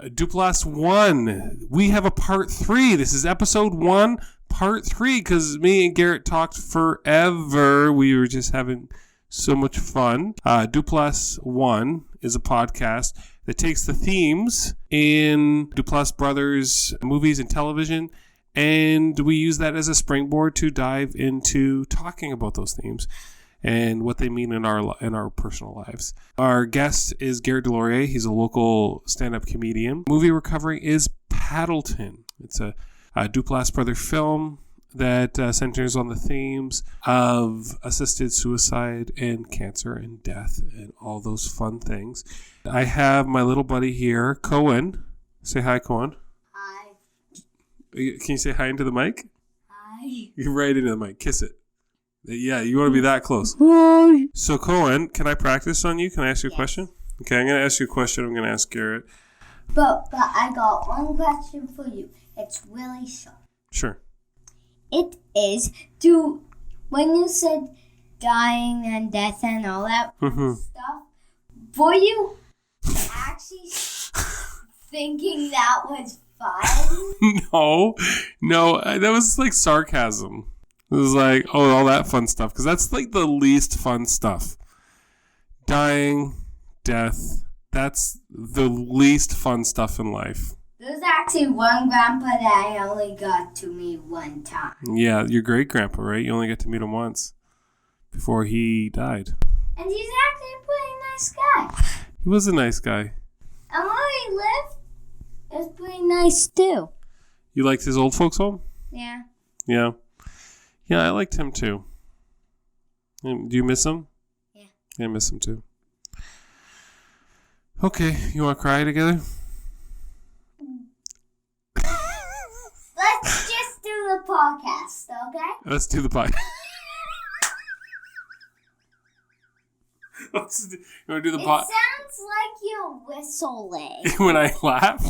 Duplass 1. We have a part 3. This is episode 1, part 3, because me and Garret talked forever. We were just having so much fun. Duplass 1 is a podcast that takes the themes in Duplass Brothers movies and television, and we use that as a springboard to dive into talking about those themes and what they mean in our personal lives. Our guest is Garret DuLaurier. He's a local stand-up comedian. Movie we're covering is Paddleton. It's a Duplass Brother film that centers on the themes of assisted suicide and cancer and death and all those fun things. I have my little buddy here, Cohen. Say hi, Cohen. Hi. Can you say hi into the mic? Hi. You're right into the mic. Kiss it. Yeah, you want to be that close. Hi. So, Cohen, can I practice on you? Can I ask you a question? Okay, I'm going to ask you a question. I'm going to ask Garret. But I got one question for you. It's really short. Sure. It is, when you said dying and death and all that stuff, were you actually thinking that was fun? No, that was like sarcasm. It was like, oh, all that fun stuff, because that's like the least fun stuff. Dying, death, that's the least fun stuff in life. There's actually one grandpa that I only got to meet one time. Yeah, your great grandpa, right? You only got to meet him once before he died. And he's actually a pretty nice guy. He was a nice guy. And where he lived, it was pretty nice too. You liked his old folks' home? Yeah. Yeah. Yeah, I liked him too. Do you miss him? Yeah. Yeah, I miss him too. Okay, you want to cry together? Let's just do the podcast, okay? Let's do the podcast. You want to do the podcast? It sounds like you're whistling. When I laugh?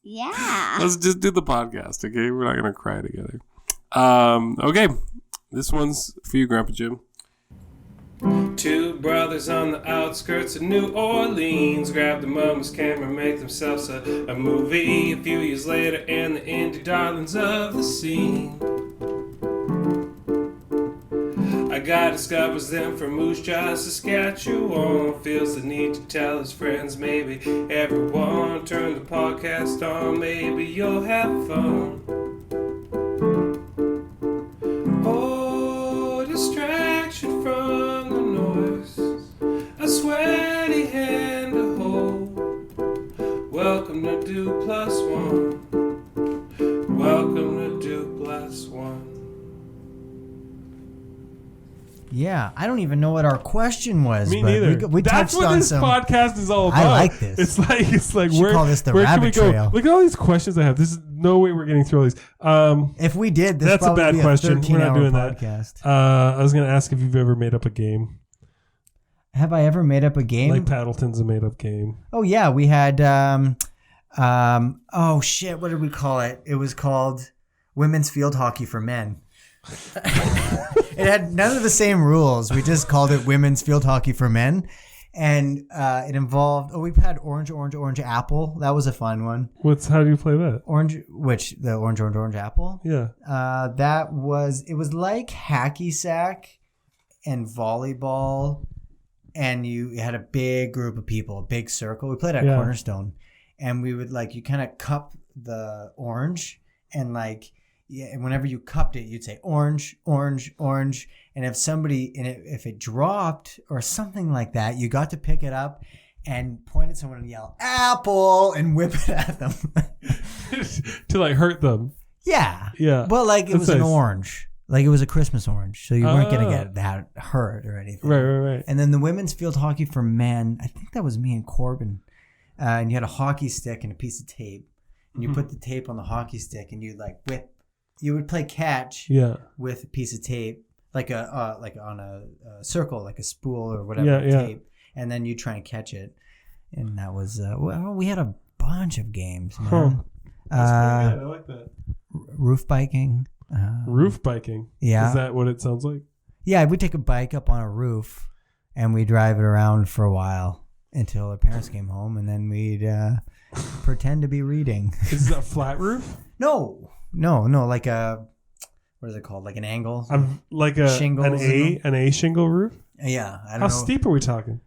Yeah. Let's just do the podcast, okay? We're not going to cry together. Okay. This one's for you, Grandpa Jim. Two brothers on the outskirts of New Orleans grabbed the mama's camera, make themselves a movie. A few years later, and the indie darlings of the scene. A guy discovers them from Moose Jaw, Saskatchewan. Feels the need to tell his friends, maybe everyone. Turn the podcast on, maybe you'll have fun. Oh, distraction from the noise, a sweaty hand to hold. Welcome to Duplass 1. Welcome to Duplass 1. Yeah, I don't even know what our question was. Me but neither. We That's touched what on this some. podcast is all about. I like this. It's like Should where, call this the where can we rabbit go? trail. Look at all these questions I have. This is no way we're getting through all these. If we did, this That's a probably bad be a question. We're not doing podcast. that. I was going to ask if you've ever made up a game. Have I ever made up a game? Like Paddleton's a made up game. Oh yeah, we had. Oh shit, what did we call it? It was called Women's Field Hockey for Men. It had none of the same rules. We just called it Women's Field Hockey for Men, and it involved. Oh, we had orange apple. That was a fun one. How do you play that? The orange apple? Yeah. It was like hacky sack and volleyball, and you had a big group of people, a big circle. We played at Cornerstone, and we would you kind of cup the orange, and and whenever you cupped it, you'd say orange, orange, orange. And if it dropped or something like that, you got to pick it up and point at someone and yell, apple, and whip it at them. To hurt them. Yeah. Yeah. Well, it was nice. an orange. It was a Christmas orange. So you weren't going to get that hurt or anything. Right. And then the Women's Field Hockey for Men, I think that was me and Corbin. And you had a hockey stick and a piece of tape. And you put the tape on the hockey stick and you'd whip. You would play catch with a piece of tape, on a circle, like a spool or whatever tape, and then you try and catch it. And that was we had a bunch of games, man. That's pretty good. I like that. Roof biking. Roof biking. Yeah. Is that what it sounds like? Yeah, we'd take a bike up on a roof, and we'd drive it around for a while until our parents came home, and then we'd pretend to be reading. Is it a flat roof? No, like a, what is it called? Like an angle? Like an A shingle roof? Yeah. I don't How know. steep are we talking?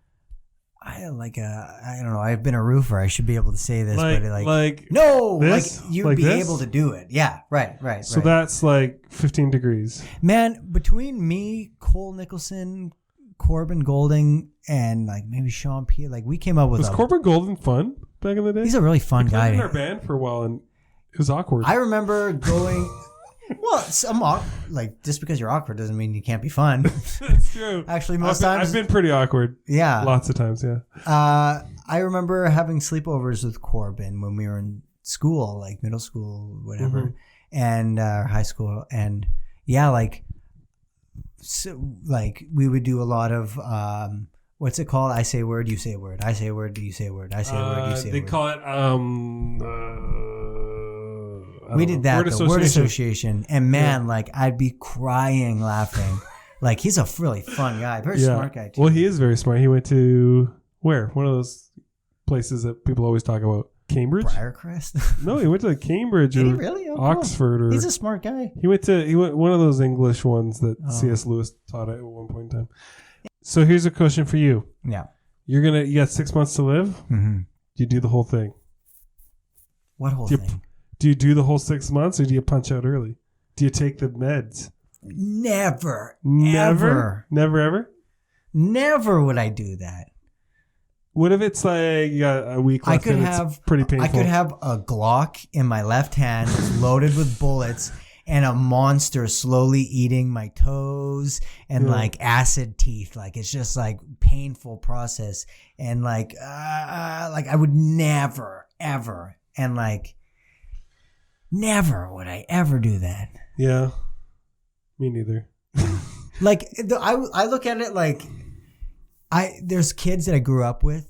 I don't know. I've been a roofer. I should be able to say this, but no, like you'd like be this? able to do it. Yeah, right. So that's like 15 degrees. Man, between me, Cole Nicholson, Corbin Golding, and like maybe Sean P, like we came up with. Was Corbin Golden fun back in the day? He's a really fun guy. He was in our band for a while, and it was awkward. I remember going. Well, like just because you're awkward doesn't mean you can't be fun. That's true. Actually, most times I've been pretty awkward. Yeah, lots of times. Yeah. I remember having sleepovers with Corbin when we were in school, like middle school, whatever, and high school, and yeah, like we would do a lot of what's it called? I say a word, you say a word. I say a word, you say a word. I say a word, you say a word. They call it we did that, word association. And man, like I'd be crying laughing. Like he's a really fun guy. Very smart guy too. Well, he is very smart. He went to where? One of those places that people always talk about. Cambridge? Briarcrest? No, he went to Cambridge or really? Oxford. Cool. He's a smart guy. He went one of those English ones that C.S. Lewis taught at one point in time. So here's a question for you. Yeah. You got 6 months to live. Mm-hmm. Do you do the whole thing? What whole thing? Do you do the whole 6 months, or do you punch out early? Do you take the meds? Never. Never would I do that. What if it's like you got a week left and it's pretty painful? I could have a Glock in my left hand loaded with bullets and a monster slowly eating my toes and like acid teeth. Like it's just like painful process. And like I would never, ever, and like never would I ever do that. Yeah. Me neither. Like I look at it like there's kids that I grew up with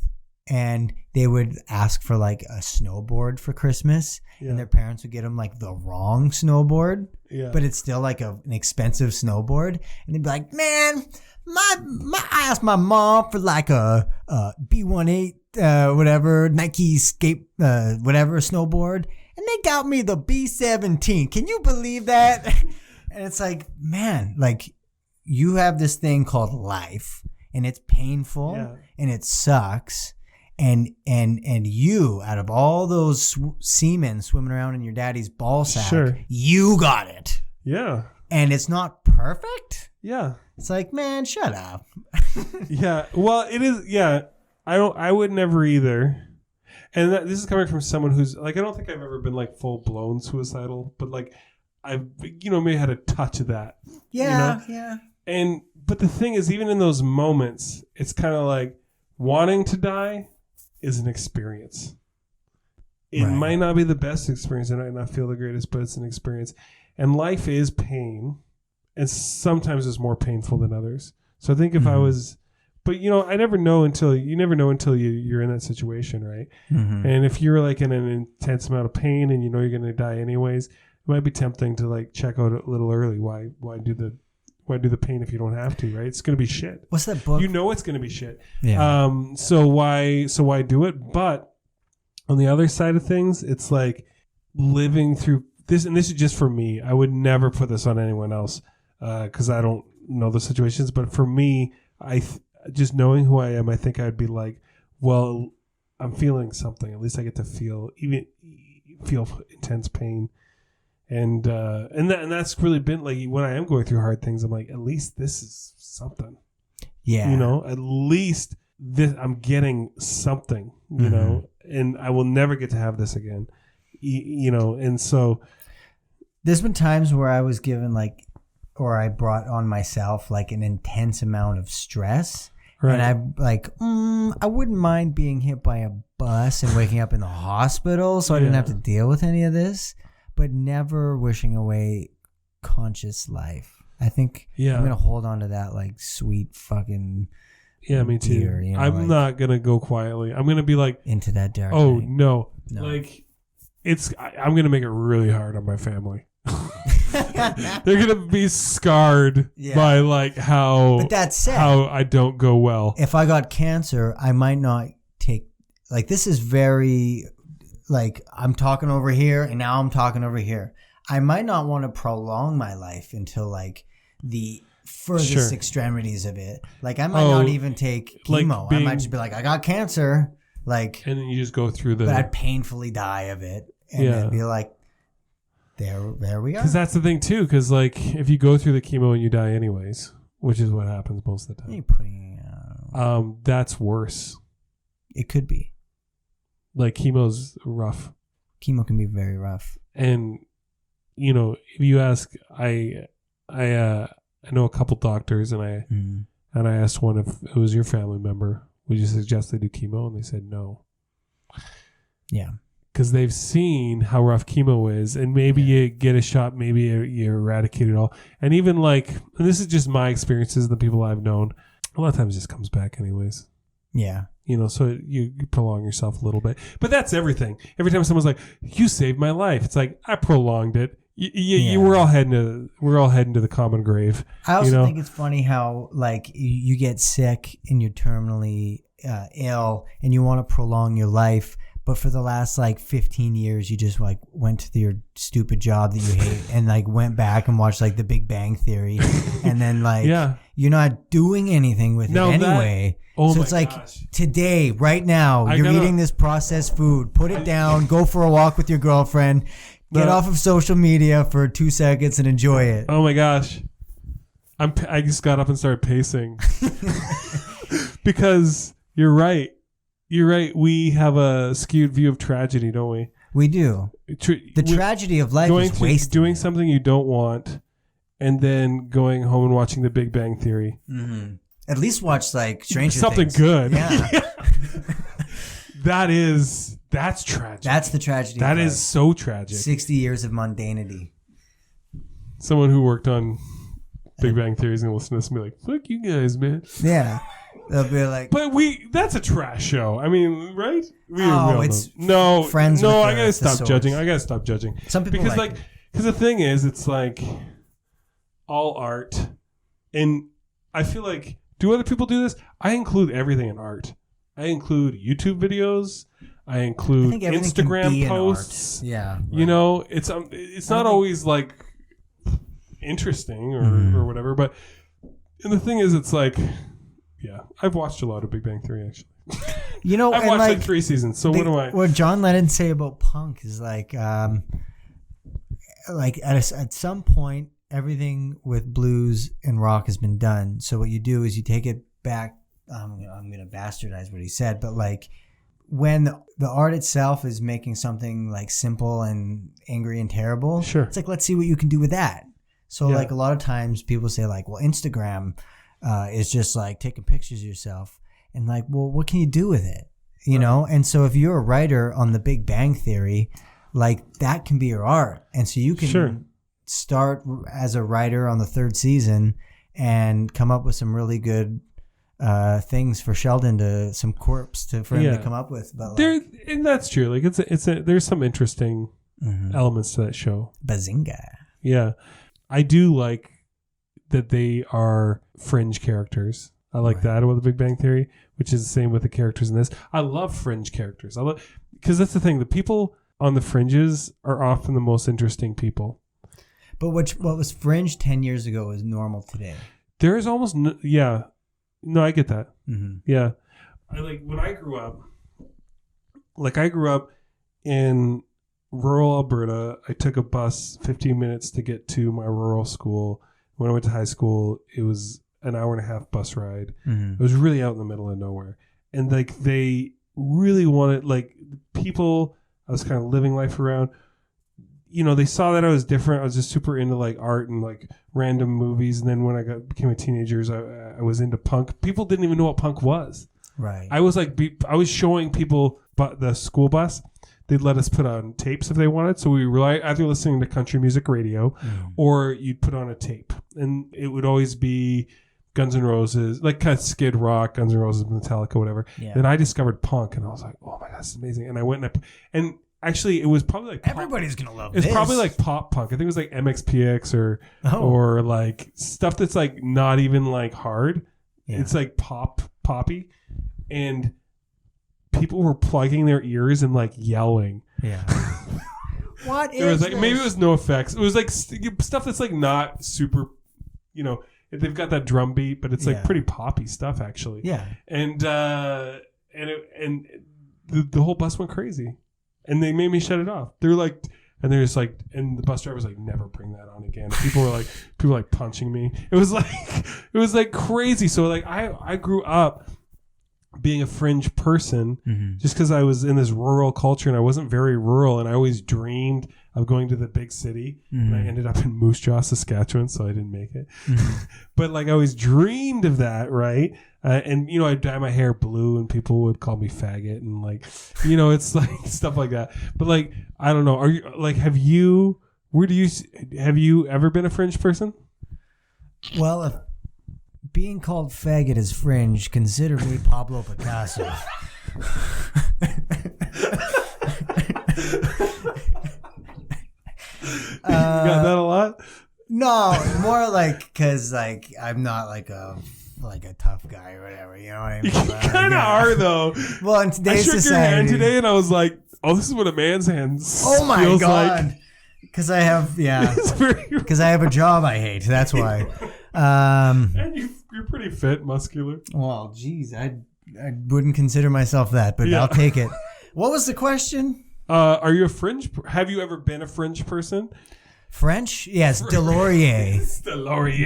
and they would ask for like a snowboard for Christmas and their parents would get them like the wrong snowboard, but it's still like an expensive snowboard, and they'd be like, man, I asked my mom for like a B18 whatever Nike skate whatever snowboard, and they got me the B17. Can you believe that? And it's like, man, like you have this thing called life, and it's painful and it sucks. And you, out of all those semen swimming around in your daddy's ball sack, you got it. Yeah. And it's not perfect. Yeah. It's like, man, shut up. Yeah. Well, it is. Yeah. I would never either. And this is coming from someone who's like, I don't think I've ever been like full blown suicidal, but like I've, maybe had a touch of that. Yeah. Yeah. But the thing is, even in those moments, it's kind of like wanting to die is an experience. It might not be the best experience. It might not feel the greatest, but it's an experience. And life is pain. And sometimes it's more painful than others. So I think if I was, but I never know until you're in that situation, right? Mm-hmm. And if you're like in an intense amount of pain and you're going to die anyways, it might be tempting to like check out a little early. Why do the pain if you don't have to, right? It's going to be shit. What's that book? It's going to be shit. Yeah. So why do it? But on the other side of things, it's like living through this, and this is just for me. I would never put this on anyone else because I don't know the situations. But for me, just knowing who I am, I think I'd be like, well, I'm feeling something. At least I get to feel intense pain. And that's really been like when I am going through hard things, I'm like, at least this is something. Yeah. At least this, I'm getting something, know, and I will never get to have this again, and so. There's been times where I was given or I brought on myself like an intense amount of stress. Right. And I'm like, I wouldn't mind being hit by a bus and waking up in the hospital so I didn't have to deal with any of this. But never wishing away conscious life. I think I'm going to hold on to that like sweet fucking me too. Deer, I'm not going to go quietly. I'm going to be like into that dark night. No. Like I'm going to make it really hard on my family. They're going to be scarred by like how But that said, how I don't go well. If I got cancer, I might not take this is very like I'm talking over here and now I'm talking over here. I might not want to prolong my life until like the furthest extremities of it. Like I might not even take chemo. I might just be like, I got cancer. Like, and then you just go through the. But I'd painfully die of it, and then be like, there we are. Because that's the thing too. Because like, if you go through the chemo and you die anyways, which is what happens most of the time. You're putting, that's worse. It could be. Like chemo's rough. Chemo can be very rough. And if you ask, I know a couple doctors, and I asked one if it was your family member, would you suggest they do chemo? And they said no. Yeah. Because they've seen how rough chemo is, and maybe you get a shot, maybe you eradicate it all. And even like, and this is just my experiences, the people I've known, a lot of times it just comes back anyways. Yeah. So you prolong yourself a little bit. But that's everything. Every time someone's like, you saved my life, it's like, I prolonged it. We're all heading to the common grave. I also think it's funny how like you get sick and you're terminally ill and you want to prolong your life, but for the last like 15 years you just like went to your stupid job that you hate and like went back and watched like The Big Bang Theory, and then like you're not doing anything with it anyway. So it's like today, right now, you're eating this processed food. Put it down. Go for a walk with your girlfriend. Get off of social media for 2 seconds and enjoy it. Oh my gosh. I just got up and started pacing. Because you're right. You're right. We have a skewed view of tragedy, don't we? We do. The tragedy of life is wasted. Doing something you don't want and then going home and watching The Big Bang Theory. Mm-hmm. At least watch like Stranger Something Things. good. Yeah. That's tragic. That's the tragedy. That is so tragic. 60 years of mundanity. Someone who worked on Big Bang Theory is going to listen to this and be like, fuck you guys, man. Yeah. They'll be like... But that's a trash show. I mean, right? It's Friends. No, I got to stop judging. Some people because the thing is, it's like all art. And I feel like, do other people do this? I include everything in art. I include YouTube videos. I include Instagram posts. Yeah, right. It's not always like interesting or whatever. But and the thing is, it's like, I've watched a lot of Big Bang Theory actually. I've watched like 3 seasons. So what do I? What John Lennon say about punk is like at some point, everything with blues and rock has been done. So what you do is you take it back. I'm going to bastardize what he said, but like when the art itself is making something like simple and angry and terrible, it's like, let's see what you can do with that. So like a lot of times people say like, well, Instagram is just like taking pictures of yourself, and like, well, what can you do with it? You know? And so if you're a writer on The Big Bang Theory, like that can be your art. And so you can start as a writer on the 3rd season and come up with some really good things for Sheldon some corpse for him to come up with. But and that's true. Like there's some interesting elements to that show. Bazinga. Yeah. I do like that they are fringe characters. I like that about The Big Bang Theory, which is the same with the characters in this. I love fringe characters. Because that's the thing. The people on the fringes are often the most interesting people. But what was fringe 10 years ago is normal today. There is almost no, I get that. Mm-hmm. Yeah. When I grew up, I grew up in rural Alberta. I took a bus 15 minutes to get to my rural school. When I went to high school, it was an hour and a half bus ride. Mm-hmm. It was really out in the middle of nowhere. And they really wanted, people I was kind of living life around, they saw that I was different. I was just super into art and random movies. And then when I became a teenager, I was into punk. People didn't even know what punk was. Right. I was I was showing people the school bus. They'd let us put on tapes if they wanted. So we were either listening to country music radio or you'd put on a tape. And it would always be Guns N' Roses, kind of Skid Rock, Guns N' Roses, Metallica, whatever. Yeah. Then I discovered punk and I was like, oh my God, this is amazing. And I went and actually, it was probably everybody's gonna love this. It's probably pop punk. I think it was MXPX or stuff that's not even hard. Yeah. It's poppy, and people were plugging their ears and yelling Yeah. What There was is like this? maybe it was no effects. It was like stuff that's like not super, they've got that drum beat, but it's like pretty poppy stuff actually. Yeah. And the whole bus went crazy, and they made me shut it off. They're like, and they're just like, and the bus driver was like, never bring that on again. People were like punching me. It was like crazy. So like I grew up being a fringe person just because I was in this rural culture, and I wasn't very rural, and I always dreamed of going to the big city, and I ended up in Moose Jaw, Saskatchewan, so I didn't make it. But like I always dreamed of that, right? And I'd dye my hair blue, and people would call me faggot, and like, it's like stuff like that. But like, I don't know. Are you like, have you ever been a fringe person? Well, if being called faggot is fringe, consider me Pablo Picasso. You got that a lot? No, more like because like I'm not like a tough guy or whatever. You know what I mean? You kind of are though. Well, in today's I shook society, your hand today, and I was like, "Oh, this is what a man's hand oh my feels god!" like. Because I have because I have a job I hate. That's why. And you're pretty fit, muscular. Well, geez, I wouldn't consider myself that, but I'll take it. What was the question? Are you a fringe? Have you ever been a fringe person? French? Yes, DuLaurier.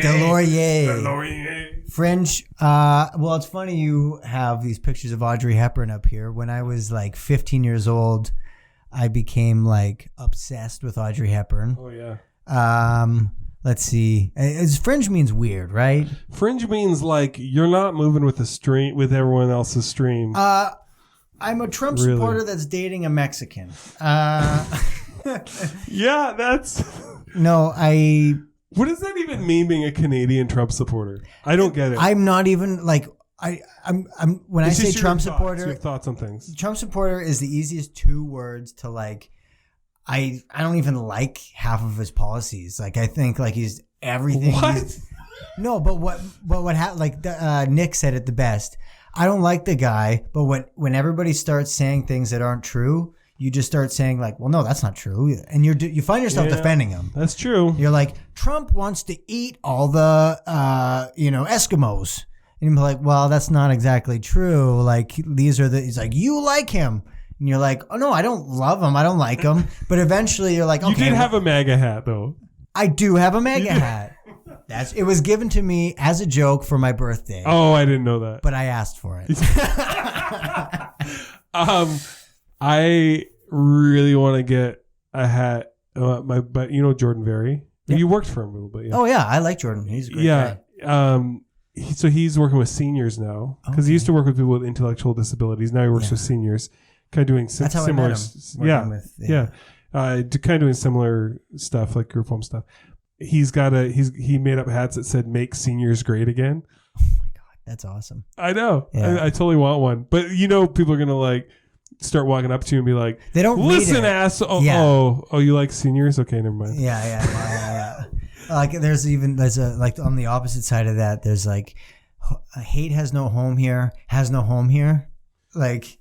DuLaurier. Fringe. Well, it's funny you have these pictures of Audrey Hepburn up here. When I was like 15 years old, I became like obsessed with Audrey Hepburn. Oh yeah. Let's see. Fringe means weird, right? Fringe means like you're not moving with the stream with everyone else's stream. I'm a Trump supporter that's dating a Mexican. Yeah, that's. No, What does that even mean, being a Canadian Trump supporter? I don't get it. I'm not even like I'm when I say Trump supporter. Your thoughts on things. Trump supporter is the easiest two words to like. I don't even like half of his policies. Like I think like he's everything. What? No, but what happened? Like Nick said it the best. I don't like the guy, but when everybody starts saying things that aren't true, you just start saying like, well, no, that's not true, and you find yourself defending him. That's true. You're like, Trump wants to eat all the Eskimos, and you're like, well, that's not exactly true. Like he's like, you like him. And you're like, oh, no, I don't love him. I don't like him. But eventually you're like, okay. You did have a MAGA hat, though. I do have a MAGA hat. It was given to me as a joke for my birthday. Oh, I didn't know that. But I asked for it. I really want to get a hat. But Jordan Very? Yeah. You worked for him a little bit. Yeah. Oh, yeah. I like Jordan. He's a great guy. So he's working with seniors now. Because he used to work with people with intellectual disabilities. Now he works with seniors. Kind of doing similar, kind of doing similar stuff like group home stuff. He made up hats that said "Make Seniors Great Again." Oh my god, that's awesome! I know. Yeah. I totally want one, but people are gonna like start walking up to you and be like, "They don't listen, ass. Oh, you like seniors? Okay, never mind." Yeah. Like there's a like on the opposite side of that. There's like hate has no home here. Has no home here. Like.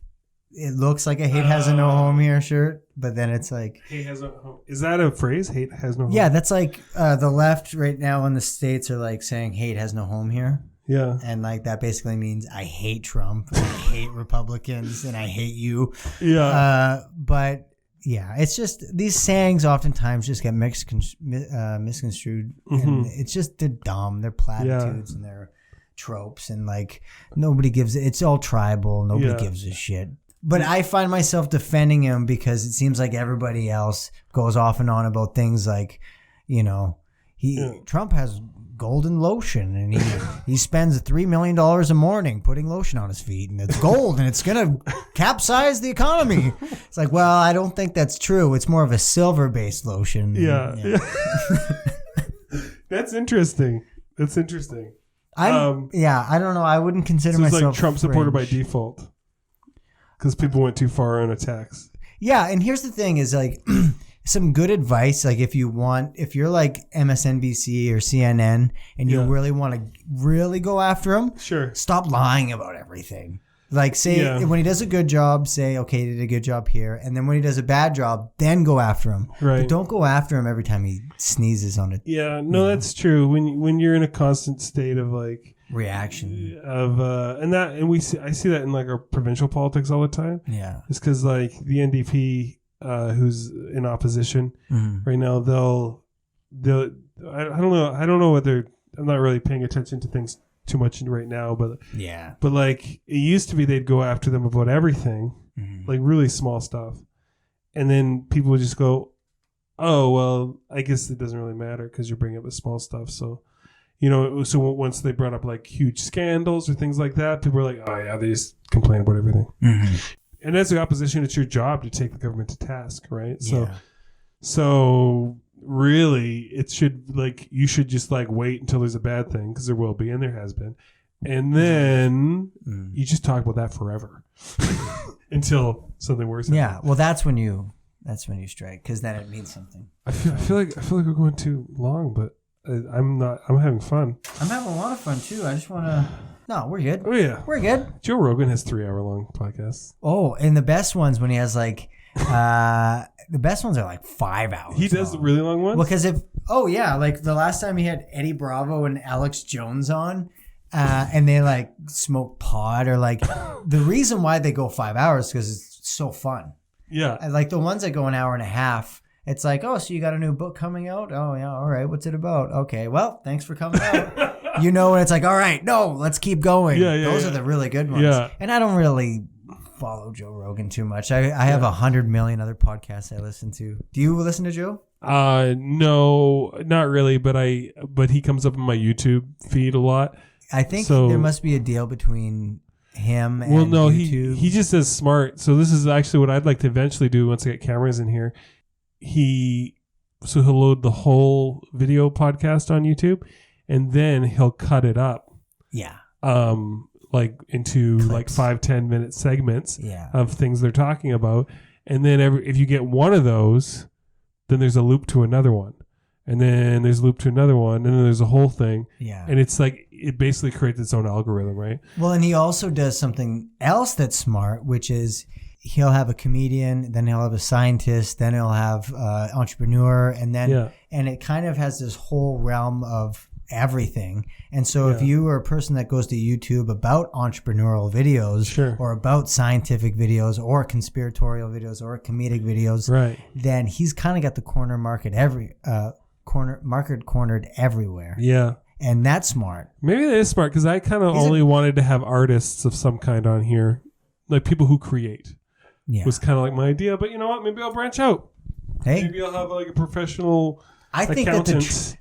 It looks like a hate has a no home here shirt, but then it's like hate has no home. Is that a phrase? Hate has no home. Yeah, that's like the left right now in the States are like saying hate has no home here. Yeah, and like that basically means I hate Trump, and I hate Republicans, and I hate you. Yeah, but yeah, it's just these sayings oftentimes just get misconstrued, and it's just they're dumb. They're platitudes and they're tropes, and like nobody gives. It's all tribal. Nobody gives a shit. But I find myself defending him because it seems like everybody else goes off and on about things like, Trump has golden lotion and he spends $3 million a morning putting lotion on his feet and it's gold and it's going to capsize the economy. It's like, well, I don't think that's true. It's more of a silver-based lotion. Yeah. That's interesting. I don't know. I wouldn't consider myself like Trump supporter by fringe. default. Because people went too far on attacks. Yeah, and here's the thing is like some good advice, like if you're like MSNBC or CNN and you really want to really go after them, sure, stop lying about everything. Like, say when he does a good job, say, okay, he did a good job here. And then when he does a bad job, then go after him. Right. But don't go after him every time he sneezes on it. Yeah, no, that's true. When you're in a constant state of like reaction of I see that in like our provincial politics all the time. Yeah. It's because like the NDP, who's in opposition right now, I don't know whether I'm not really paying attention to things too much right now, but like it used to be they'd go after them about everything, like really small stuff, and then people would just go, oh well, I guess it doesn't really matter because you're bringing up the small stuff. So so once they brought up like huge scandals or things like that, people were like, oh yeah, they just complain about everything. And as the opposition, it's your job to take the government to task, right? So really, it should you should just wait until there's a bad thing, because there will be, and there has been, and then you just talk about that forever until something worse happens. Yeah, well, that's when you strike, because then it means something. I feel like we're going too long, but I'm having fun. I'm having a lot of fun too. I just want to. No, we're good. Oh yeah, we're good. Joe Rogan has 3-hour-long podcasts. Oh, and the best ones when he has the best ones are 5 hours. He does the really long ones? Well, because the last time he had Eddie Bravo and Alex Jones on, and they smoke pot, or the reason why they go 5 hours because it's so fun. Yeah. And, the ones that go an hour and a half, it's oh, so you got a new book coming out? Oh yeah, all right. What's it about? Okay, well, thanks for coming out. And it's all right, no, let's keep going. Those are the really good ones. Yeah. And I don't really follow Joe Rogan too much. I have 100 million other podcasts I listen to. Do you listen to Joe? No, not really, but he comes up in my YouTube feed a lot. I think there must be a deal between him and YouTube. He just says smart. So this is actually what I'd like to eventually do once I get cameras in here. He'll load the whole video podcast on YouTube, and then he'll cut it up. Yeah. Into clips. 5-10 minute segments of things they're talking about. And then if you get one of those, then there's a loop to another one. And then there's a loop to another one. And then there's a whole thing. Yeah. And it's it basically creates its own algorithm, right? Well, and he also does something else that's smart, which is he'll have a comedian, then he'll have a scientist, then he'll have an entrepreneur, and then and it kind of has this whole realm of everything. And so if you are a person that goes to YouTube about entrepreneurial videos or about scientific videos or conspiratorial videos or comedic videos, right, then he's kind of got the market cornered everywhere. Yeah. And that's smart. Maybe that is smart, because I kind of only wanted to have artists of some kind on here, like people who create. Yeah. Was kind of my idea, but you know what? Maybe I'll branch out. Hey, maybe I'll have a professional. I think that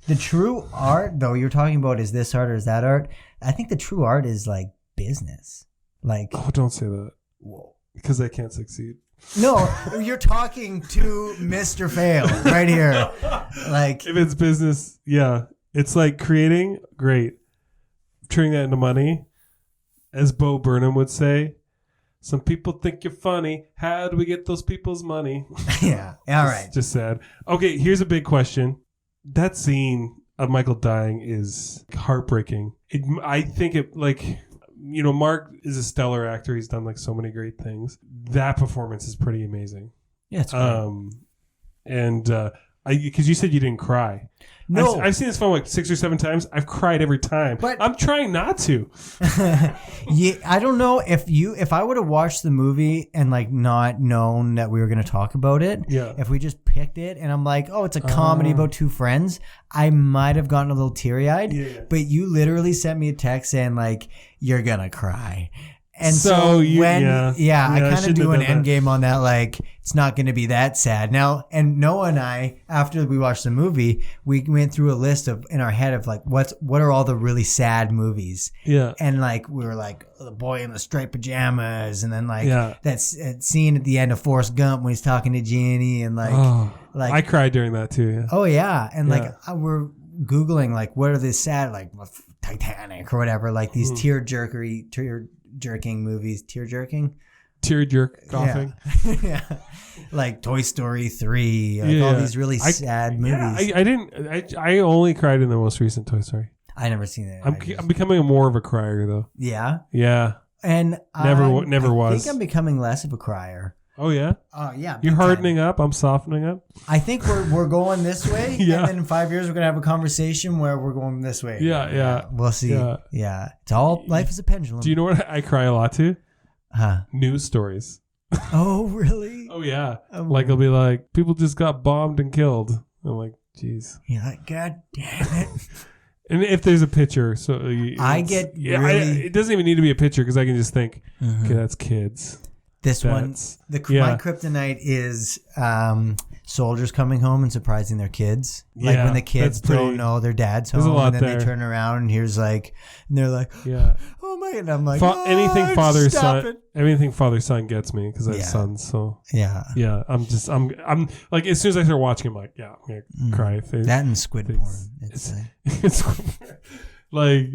the true art, though, you're talking about is this art or is that art? I think the true art is business. Oh, don't say that. Whoa. Because I can't succeed. No, you're talking to Mr. Fail right here. If it's business, yeah, it's creating, great, turning that into money, as Bo Burnham would say. Some people think you're funny. How do we get those people's money? Yeah. All right. Just sad. Okay, here's a big question. That scene of Michael dying is heartbreaking. I think Mark is a stellar actor. He's done so many great things. That performance is pretty amazing. Yeah, it's great. Because you said you didn't cry. No. I've seen this film 6 or 7 times. I've cried every time. But I'm trying not to. Yeah, I don't know if I would have watched the movie and not known that we were going to talk about it. Yeah. If we just picked it and I'm it's a comedy about two friends, I might have gotten a little teary-eyed. Yeah. But you literally sent me a text saying you're going to cry. And I kind of do an end game on that. It's not going to be that sad now. And Noah and I, after we watched the movie, we went through a list in our head of what are all the really sad movies. Yeah. And we were The Boy in the Striped Pajamas, and then that scene at the end of Forrest Gump when he's talking to Jeannie, and I cried during that too. Yeah. Oh yeah, and we're Googling what are the sad Titanic or whatever these tear jerking movies, tear jerking, coughing. Yeah. Toy Story 3, all these really sad movies. I only cried in the most recent Toy Story. I never seen it. I'm becoming more of a crier though. Yeah. Yeah. And Never I was. think I'm becoming less of a crier. Oh yeah. Yeah. You're hardening up. I'm softening up. I think we're going this way. Yeah. And then in 5 years we're gonna have a conversation where we're going this way. Yeah. We'll see. Yeah. It's all life is a pendulum. Do you know what I cry a lot to? Huh? News stories. Oh really? Oh yeah. Oh. Like it'll be like people just got bombed and killed. I'm like, jeez. You're like, God damn it. And if there's a picture, so I get really... it doesn't even need to be a picture because I can just think, okay, that's kids. My kryptonite is soldiers coming home and surprising their kids. Like when the kids don't know their dad's home, and then they turn around and here's like, and they're like, oh my, and I'm like, anything father son gets me because I have sons. So I'm like, as soon as I start watching, I'm like, I'm gonna cry. That and squid porn. It's like.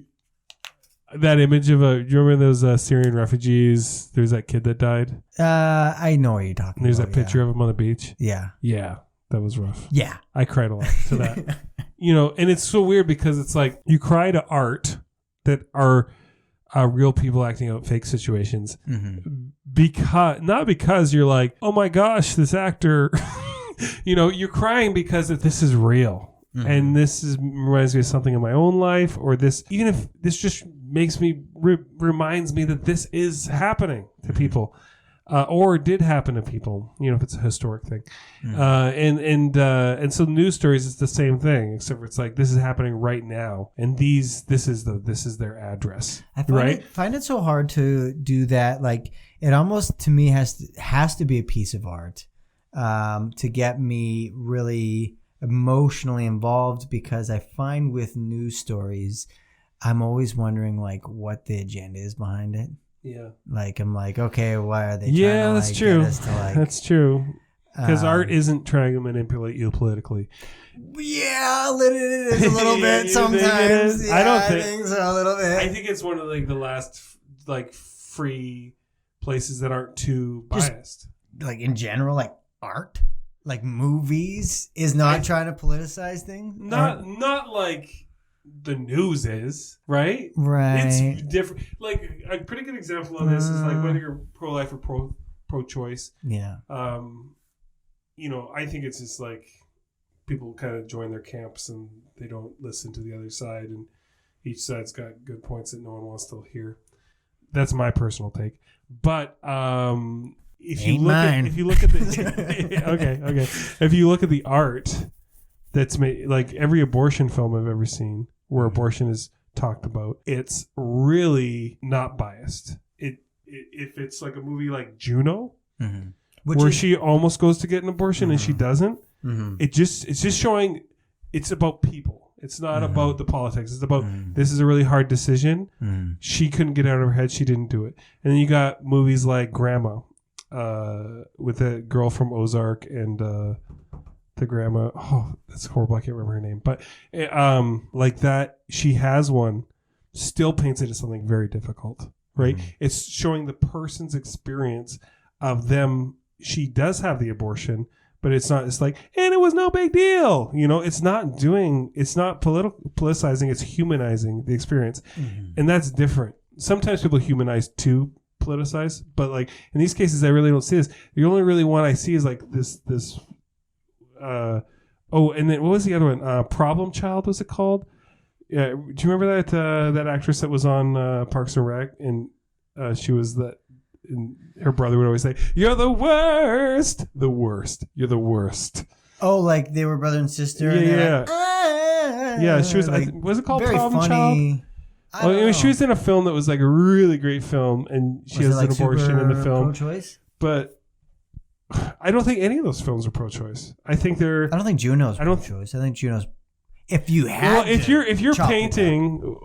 That image of do you remember those Syrian refugees? There's that kid that died. I know what you're talking about. There's that picture of him on the beach. Yeah. Yeah. That was rough. Yeah. I cried a lot to that. And it's so weird because it's like you cry to art that are real people acting out fake situations. Because you're like, oh my gosh, this actor, you're crying because this is real. And this reminds me of something in my own life, or this, even if this just makes me reminds me that this is happening to people, or did happen to people. If it's a historic thing, and so news stories is the same thing, except for it's like this is happening right now, and this is their address. I find it so hard to do that. Like it almost to me has to be a piece of art to get me really emotionally involved, because I find with news stories, I'm always wondering like what the agenda is behind it. Yeah. Like I'm like, okay, why are they trying to that's true. Get us to that's true. Because art isn't trying to manipulate you politically. Yeah, it is a little bit sometimes. I don't think so, a little bit. I think it's one of like the last like free places that aren't too biased. Just, like in general, like art. Like movies is not trying to politicize things? Not like the news is, right? Right. It's different. Like a pretty good example of this is like whether you're pro-life or pro-choice. Yeah. I think it's just like people kind of join their camps and they don't listen to the other side, and each side's got good points that no one wants to hear. That's my personal take. But if you look at the okay. If you look at the art that's made, like every abortion film I've ever seen where abortion is talked about, it's really not biased. If it's like a movie like Juno, where she almost goes to get an abortion and she doesn't, it's just showing it's about people. It's not about the politics. It's about this is a really hard decision. She couldn't get out of her head. She didn't do it. And then you got movies like Grandma. With a girl from Ozark and the grandma. Oh, that's horrible. I can't remember her name. But like that, she has one. Still paints it as something very difficult, right? It's showing the person's experience of them. She does have the abortion, but it's not. It's like, and it was no big deal. It's not politicizing. It's humanizing the experience, and that's different. Sometimes people humanize too. Politicize, but like in these cases I really don't see this. The only really one I see is like this and then what was the other one? Problem Child was it called? Yeah, do you remember that actress that was on Parks and Rec, and she was that, and her brother would always say, "You're the worst, you're the worst." Oh, like they were brother and sister. Yeah, she was. Like, was it called Problem Child? She was in a film that was like a really great film, and she has an abortion in the film. Pro-choice? But I don't think any of those films are pro-choice. I think they're. I don't think Juno's pro-choice. I think Juno's. If you have, if you're painting,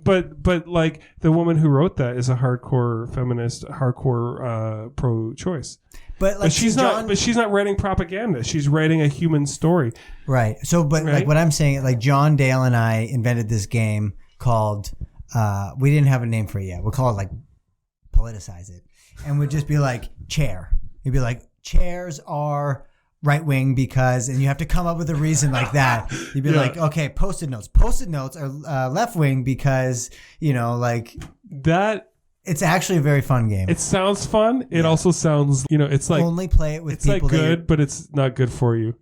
but like the woman who wrote that is a hardcore feminist, hardcore pro-choice. But she's not writing propaganda. She's writing a human story. Right. So, like what I'm saying, like John Dale and I invented this game called. We didn't have a name for it yet. We'll call it like politicize it, and we'd just be like chair. You'd be like chairs are right wing because, and you have to come up with a reason like that. You'd be like, okay, post-it notes. Post-it notes are left wing because like that. It's actually a very fun game. It sounds fun. It also sounds, it's like only play it with it's people. It's like good, but it's not good for you.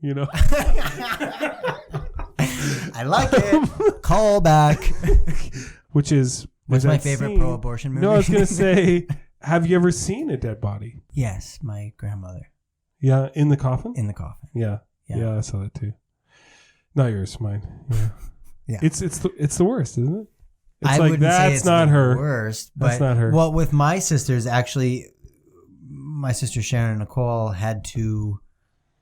I like it. Call back. Which is what's my favorite pro-abortion movie? No, I was gonna say, have you ever seen a dead body? Yes, my grandmother. Yeah, in the coffin. In the coffin. Yeah, I saw that too. Not yours, mine. Yeah, yeah. It's the worst, isn't it? It's I like wouldn't that's say it's not the her. Worst, but that's not her. Well, with my sisters, actually, my sister Sharon and Nicole had to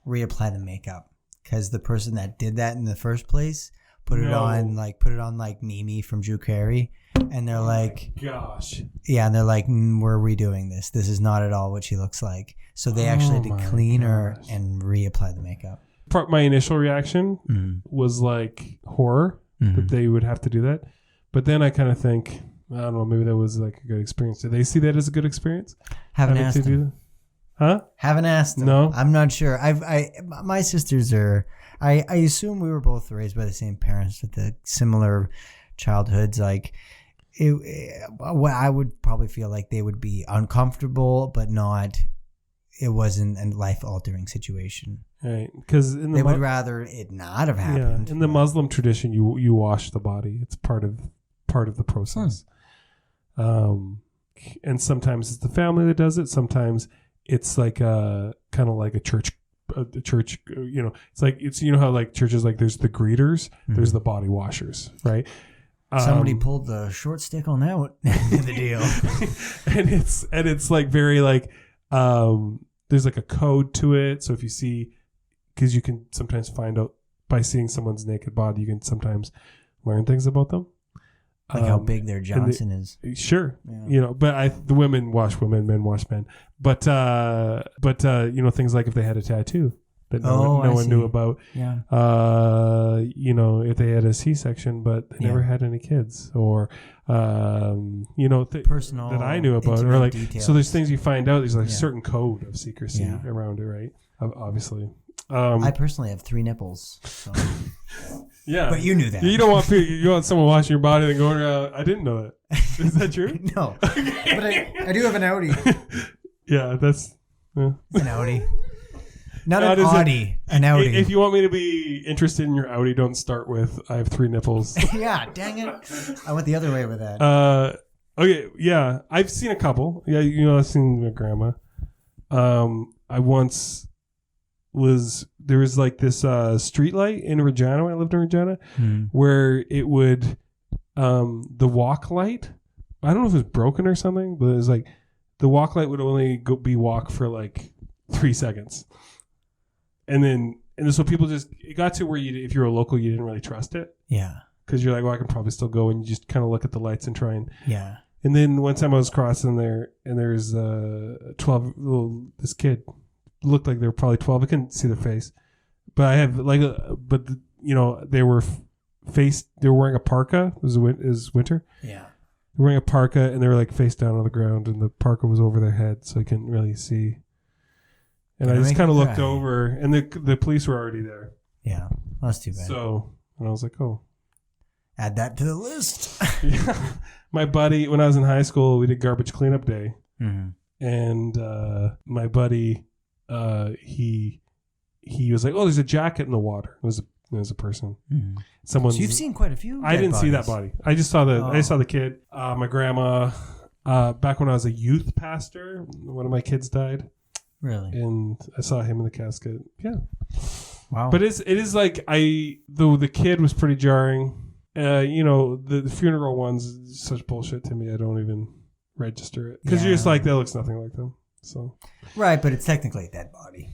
reapply the makeup because the person that did that in the first place put it on like Mimi from Drew Carey, and they're like, gosh, yeah, and they're like, we're redoing this. This is not at all what she looks like. So they actually had to clean her and reapply the makeup. My initial reaction was like horror that they would have to do that. But then I kind of think, I don't know, maybe that was like a good experience. Did they see that as a good experience? Haven't asked them. Huh? Haven't asked them. No? I'm not sure. My sisters are, I assume we were both raised by the same parents with the similar childhoods. Like, I would probably feel like they would be uncomfortable, but not, it wasn't a life-altering situation. Right, because they would rather it not have happened. Yeah, in the Muslim tradition, you wash the body. It's part of the process. And sometimes it's the family that does it. Sometimes it's like kind of like a church. It's like how like churches, like there's the greeters, there's the body washers, right? Somebody pulled the short stick on that one. The deal, and it's like very like there's like a code to it. So if you see. Because you can sometimes find out by seeing someone's naked body, you can sometimes learn things about them. Like how big their Johnson is. Sure. Yeah. But the women wash women, men wash men. But things like if they had a tattoo that no one knew about. Yeah. If they had a C-section, but they never had any kids, or personal that I knew about, or like details. So there's things you find out. There's like a certain code of secrecy around it, right? Obviously. I personally have 3 nipples. So. Yeah, but you knew that. You don't want you want someone washing your body and going around. I didn't know that. Is that true? No, but I do have an Audi. Yeah, that's an Audi. Not an Audi, an Audi. If you want me to be interested in your Audi, don't start with I have 3 nipples. Yeah, dang it! I went the other way with that. Okay, yeah, I've seen a couple. Yeah, I've seen my grandma. I once. There was like this street light in Regina when I lived in Regina where it would the walk light, I don't know if it was broken or something, but it was like the walk light would only be walk for like 3 seconds, and so people it got to where if you're a local you didn't really trust it, because you're like, well, I can probably still go, and you just kind of look at the lights and try and and then one time I was crossing there and there's 12 this kid. Looked like they were probably 12. I couldn't see their face, but I have like, they were they were wearing a parka. It was winter. Yeah, they were wearing a parka and they were like face down on the ground, and the parka was over their head, so I couldn't really see. And I just kind of looked over, and the police were already there. Yeah, that's too bad. So, and I was like, oh, add that to the list. Yeah, my buddy, when I was in high school, we did garbage cleanup day, and my buddy. He was like, oh, there's a jacket in the water. There's a person. So you've seen quite a few. I didn't see that body. I just saw the kid. My grandma. Back when I was a youth pastor, one of my kids died. Really? And I saw him in the casket. Yeah. Wow. But it is like the kid was pretty jarring. The funeral one's such bullshit to me. I don't even register it because you're just like, that looks nothing like them. So. Right, but it's technically a dead body.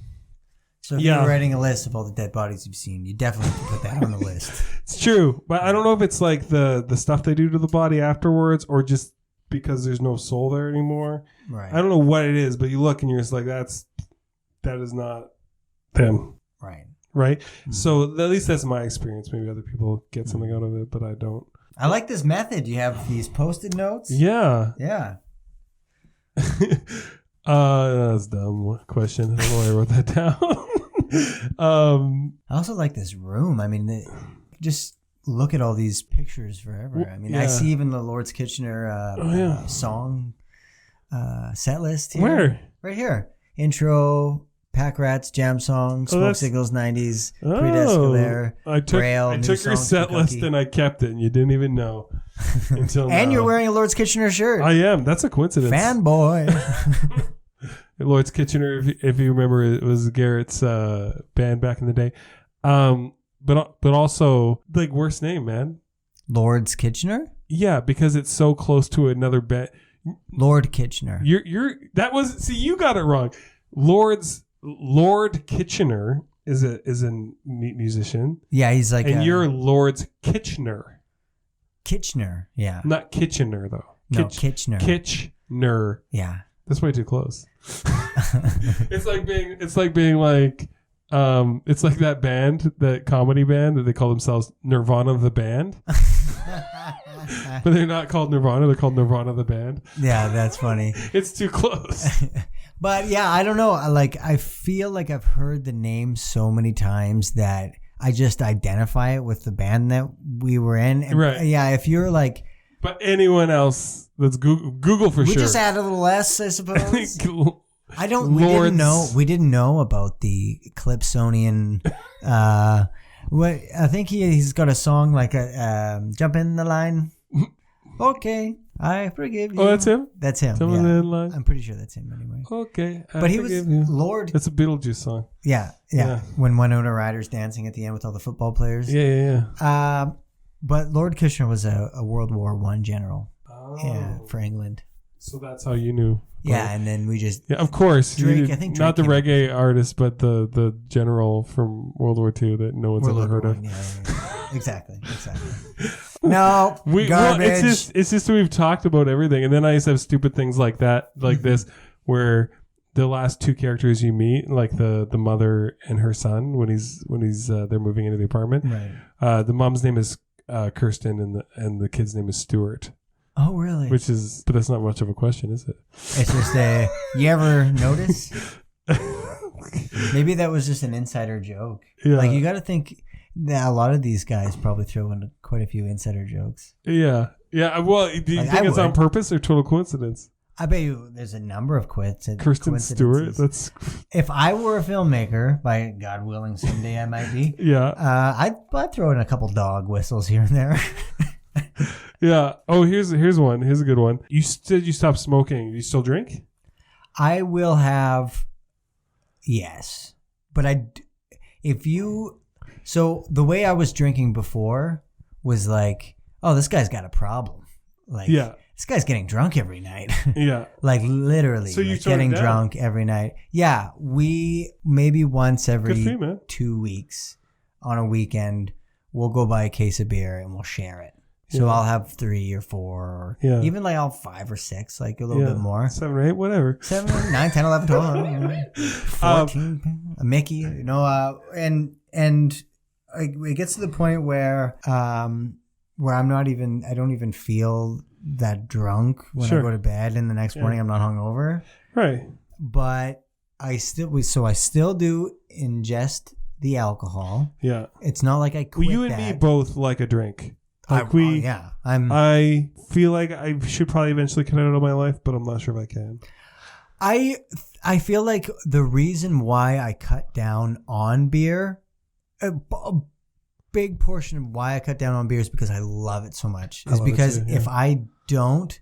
So if you're writing a list of all the dead bodies you've seen, you definitely have to put that on the list. It's true, but I don't know if it's like the stuff they do to the body afterwards, or just because there's no soul there anymore. Right. I don't know what it is, but you look and you're just like, that is not them. Right. Right. Mm-hmm. So at least that's my experience. Maybe other people get something out of it, but I don't. I like this method. You have these Post-it notes. Yeah. Yeah. That's a dumb question. I don't know why I wrote that down. I also like this room. I mean, just look at all these pictures forever. I mean, I see even the Lord's Kitchner song set list here. Where? Right here. Intro, Pack Rats, Jam Song, Smoke Signals 90s, Predesco there. I took your set list and I kept it, and you didn't even know until And now. you're wearing a Lord's Kitchener shirt. I am. That's a coincidence. Fanboy. Lord's Kitchener, if you remember, it was Garrett's band back in the day. But also, like, worst name, man. Lord's Kitchener? Yeah, because it's so close to another band. Lord Kitchener. You got it wrong. Lord Kitchener is a musician. Yeah, he's like you're Lord's Kitchener. Kitchener, yeah. Not Kitchener though. No, Kitchener. Kitchener. Yeah. That's way too close. It's like that band, that comedy band that they call themselves Nirvana the Band. But they're not called Nirvana, they're called Nirvana the Band. Yeah, that's funny. It's too close. But yeah, I don't know. Like, I feel like I've heard the name so many times that I just identify it with the band that we were in. And right. Yeah, if you're like... But anyone else, that's Google for sure. We just add a little S, I suppose. We didn't know about the Calypsonian... I think he's got a song like a Jump in the Line. Okay, I forgive you. Oh, that's him? That's him. Jump in the line. I'm pretty sure that's him anyway. Okay, but he was Lord. That's a Beetlejuice song. Yeah. When Winona Ryder's dancing at the end with all the football players. Yeah. But Lord Kitchener was a World War I general. Yeah, for England. So that's how you knew. Yeah, and then we just... Yeah, of course. Drake, I think Drake not the reggae artist, but the general from World War II that no one's ever heard of. Yeah. Exactly. No, garbage. It's just we've talked about everything, and then I used to have stupid things like that, like this, where the last two characters you meet, like the mother and her son, when he's they're moving into the apartment. Right. The mom's name is Kirsten, and the kid's name is Stuart. Oh, really? But that's not much of a question, is it? It's just you ever notice? Maybe that was just an insider joke. Yeah. Like, you got to think that a lot of these guys probably throw in quite a few insider jokes. Yeah. Yeah. Well, do you think it's on purpose or total coincidence? I bet you there's a number of Kirsten Stewart. That's... If I were a filmmaker, by God willing, someday I might be. Yeah. I'd throw in a couple dog whistles here and there. Yeah. Oh, here's one. Here's a good one. You said you stopped smoking. Do you still drink? I will have, yes. But so the way I was drinking before was like, oh, this guy's got a problem. Like, yeah. This guy's getting drunk every night. Yeah. Like, literally. So you getting drunk every night. Yeah. We maybe once every 2 weeks on a weekend, we'll go buy a case of beer and we'll share it. So I'll have 3 or 4, or even like I'll 5 or 6, like a little bit more. 7 or 8, whatever. 7, 9, 10, 11, 12, 14, a Mickey, and it gets to the point where I'm not even, I don't even feel that drunk when I go to bed, and the next morning I'm not hungover. Right. But I still do ingest the alcohol. Yeah. It's not like I quit. Well, you and me both like a drink. Like I feel like I should probably eventually cut it out of my life, but I'm not sure if I can. I feel like the reason why I cut down on beer, a big portion of why I cut down on beer is because I love it so much. Is because if I don't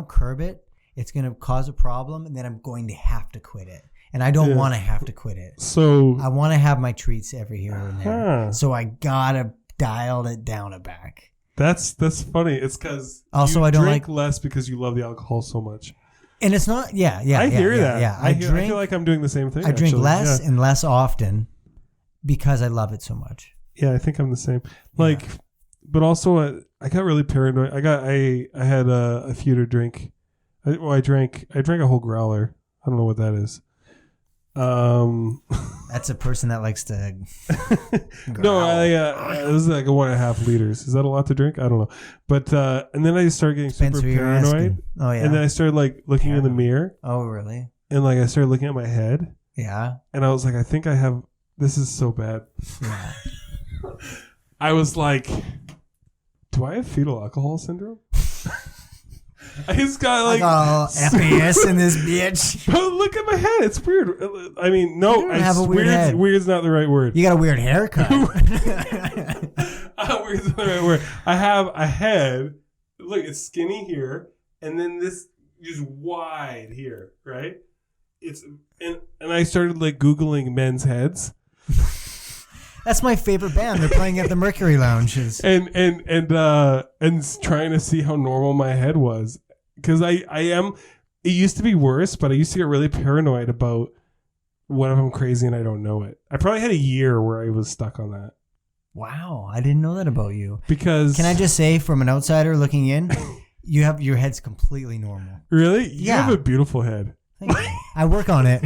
curb it, it's going to cause a problem, and then I'm going to have to quit it. And I don't want to have to quit it. So I want to have my treats every here and there. So I gotta dial it down a back. That's funny. It's because also you I don't drink less because you love the alcohol so much. And it's not. I hear that. Yeah, I feel like I'm doing the same thing. I drink less and less often because I love it so much. Yeah, I think I'm the same. Like, but also I got really paranoid. I had a few to drink. I drank a whole growler. I don't know what that is. That's a person that likes to no, it was like 1.5 liters. Is that a lot to drink? I don't know. But and then I started getting super paranoid. Oh yeah. And then I started like looking in the mirror. Oh really? And like I started looking at my head. Yeah. And I was like, I think I have, this is so bad. Yeah. I was like, do I have fetal alcohol syndrome? I just got like I got FAS in this bitch. But look at my head. It's weird. I mean, no, You don't have a weird head. Weird's not the right word. You got a weird haircut. Weird's not the right word. I have a head. Look, it's skinny here, and then this is wide here, right? And I started like Googling men's heads. That's my favorite band. They're playing at the Mercury Lounges. And trying to see how normal my head was. Because I am, it used to be worse, but I used to get really paranoid about what if I'm crazy and I don't know it. I probably had a year where I was stuck on that. Wow, I didn't know that about you. Because can I just say, from an outsider looking in, your head's completely normal. Really? Yeah. You have a beautiful head. Thank you. I work on it.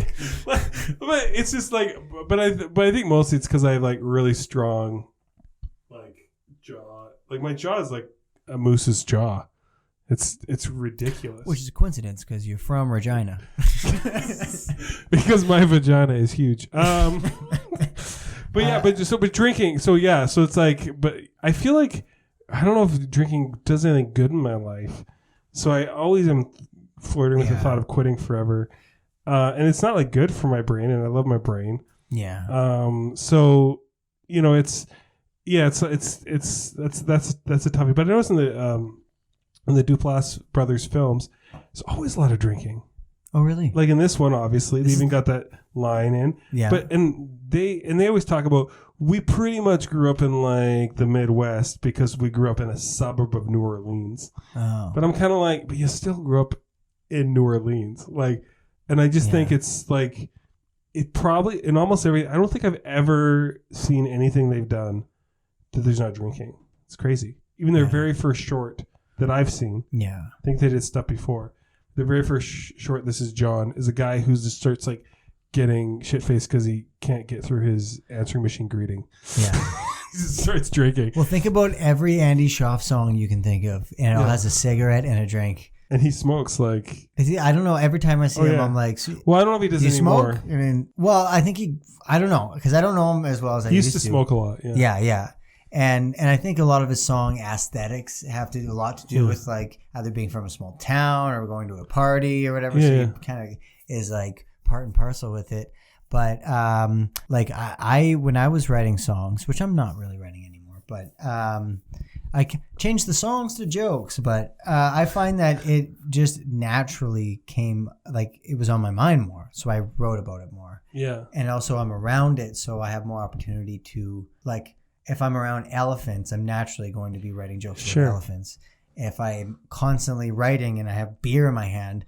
But it's just like, but I think mostly it's because I have like really strong, like jaw. Like my jaw is like a moose's jaw. It's ridiculous. Which is a coincidence because you're from Regina. Because my vagina is huge. But yeah, but drinking. So yeah, so it's like, but I feel like I don't know if drinking does anything good in my life. So I always am flirting with the thought of quitting forever. And it's not like good for my brain, and I love my brain. Yeah. So you know, that's a toughie. But I noticed in the Duplass Brothers films, there's always a lot of drinking. Oh, really? Like in this one, obviously, they even got that line in. Yeah. But they always talk about, we pretty much grew up in like the Midwest because we grew up in a suburb of New Orleans. Oh. But I'm kind of like, but you still grew up in New Orleans, like, and I just think it's like, it probably in almost every. I don't think I've ever seen anything they've done that there's not drinking. It's crazy. Even their very first short that I've seen. Yeah. I think they did stuff before. The very first short, This Is John, is a guy who just starts like getting shit-faced because he can't get through his answering machine greeting. Yeah. He just starts drinking. Well, think about every Andy Schaaf song you can think of, and it has a cigarette and a drink. And he smokes like... I don't know. Every time I see him, I'm like... Well, I don't know if he does anymore. Smoke? I mean, well, I think he... I don't know, because I don't know him as well as I used to. He used to smoke a lot, Yeah. And I think a lot of his song aesthetics have to do a lot to do with like either being from a small town or going to a party or whatever. So he kind of is like part and parcel with it. But like I when I was writing songs, which I'm not really writing anymore, but I changed the songs to jokes. But I find that it just naturally came, like it was on my mind more, so I wrote about it more. Yeah. And also I'm around it, so I have more opportunity to like. If I'm around elephants, I'm naturally going to be writing jokes about elephants. If I'm constantly writing and I have beer in my hand,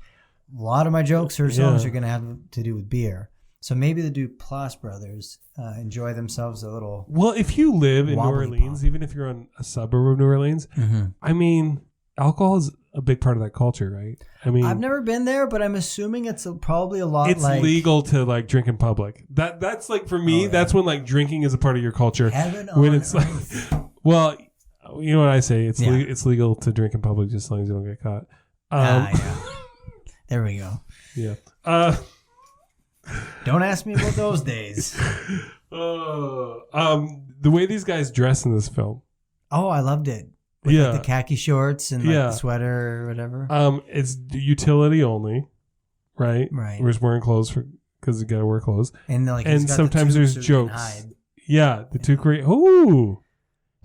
a lot of my jokes or songs are going to have to do with beer. So maybe the Duplass Brothers enjoy themselves a little. Well, if you live in New Orleans, even if you're on a suburb of New Orleans, I mean, alcohol is a big part of that culture, right? I mean, I've never been there, but I'm assuming it's probably a lot. It's like, legal to like drink in public. That's like for me. That's when like drinking is a part of your culture. Heaven when on it's earth. like, well, you know what I say? It's it's legal to drink in public just as long as you don't get caught. There we go. Yeah. Don't ask me about those days. The way these guys dress in this film. Oh, I loved it. With like the khaki shorts and like the sweater or whatever. It's utility only, right? Right. We're just wearing clothes because you gotta wear clothes. And like, and sometimes there's jokes. Yeah, the toque. Oh,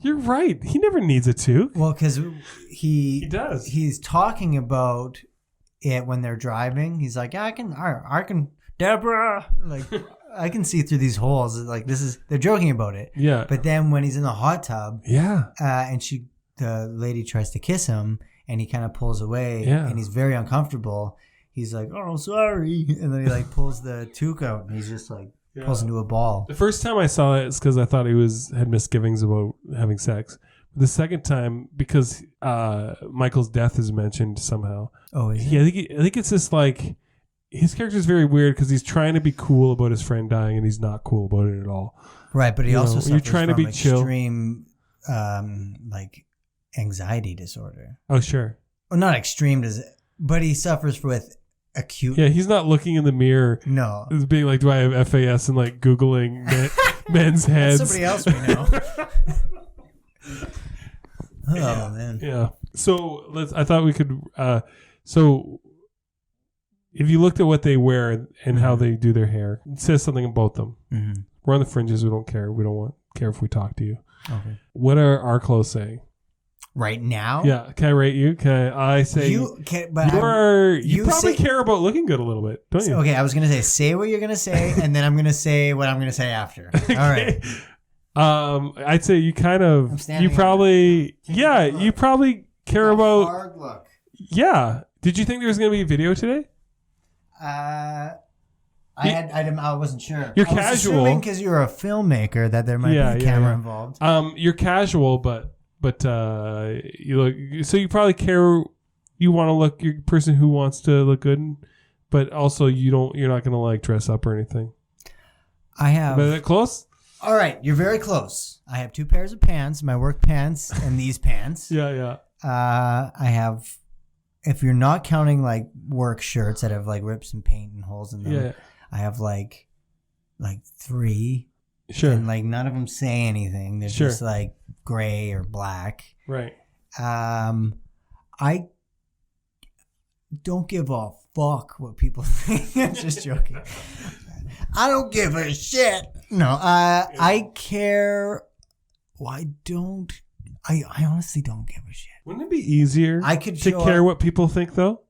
you're right. He never needs a toque. Well, because he does. He's talking about it when they're driving. He's like, I can, Deborah. Like, I can see through these holes. Like they're joking about it. Yeah. But then when he's in the hot tub, and the lady tries to kiss him and he kind of pulls away and he's very uncomfortable. He's like, oh, sorry. And then he like pulls the toque out and he's just like pulls into a ball. The first time I saw it, it's because I thought he had misgivings about having sex. The second time, because Michael's death is mentioned somehow. Oh, is it? I think it's just like, his character is very weird because he's trying to be cool about his friend dying and he's not cool about it at all. Right, but he also suffers you're trying to be extreme, like, anxiety disorder. Oh, sure. Well, not extreme, but he suffers with acute. Yeah, he's not looking in the mirror. No. It's being like, do I have FAS and like Googling men's heads. Somebody else we know. Oh, man. Yeah. So I thought we could. So if you looked at what they wear and how they do their hair, it says something about them. Mm-hmm. We're on the fringes. We don't care. We don't care if we talk to you. Okay. What are our clothes saying? Right now? Yeah. Can I rate you? Can I say you probably care about looking good a little bit, don't you? Okay, I was going to say what you're going to say, and then I'm going to say what I'm going to say after. All right. I'd say you probably care about hard look. Yeah. Did you think there was going to be a video today? I wasn't sure. You're I was casual assuming because you're a filmmaker that there might be a camera involved. You're casual, but you look. So you probably care. You want to look. You're a person who wants to look good, but also you're not going to like dress up or anything. I have. Is that close? All right, you're very close. I have 2 pairs of pants, my work pants and these pants. Yeah. I have. If you're not counting like work shirts that have like rips and paint and holes in them, yeah. I have like 3. Sure. And like none of them say anything. They're just like gray or black. Right. I don't give a fuck what people think. I'm just joking. I don't give a shit. No, I care. Well, I honestly don't give a shit. Wouldn't it be easier to care what people think, though?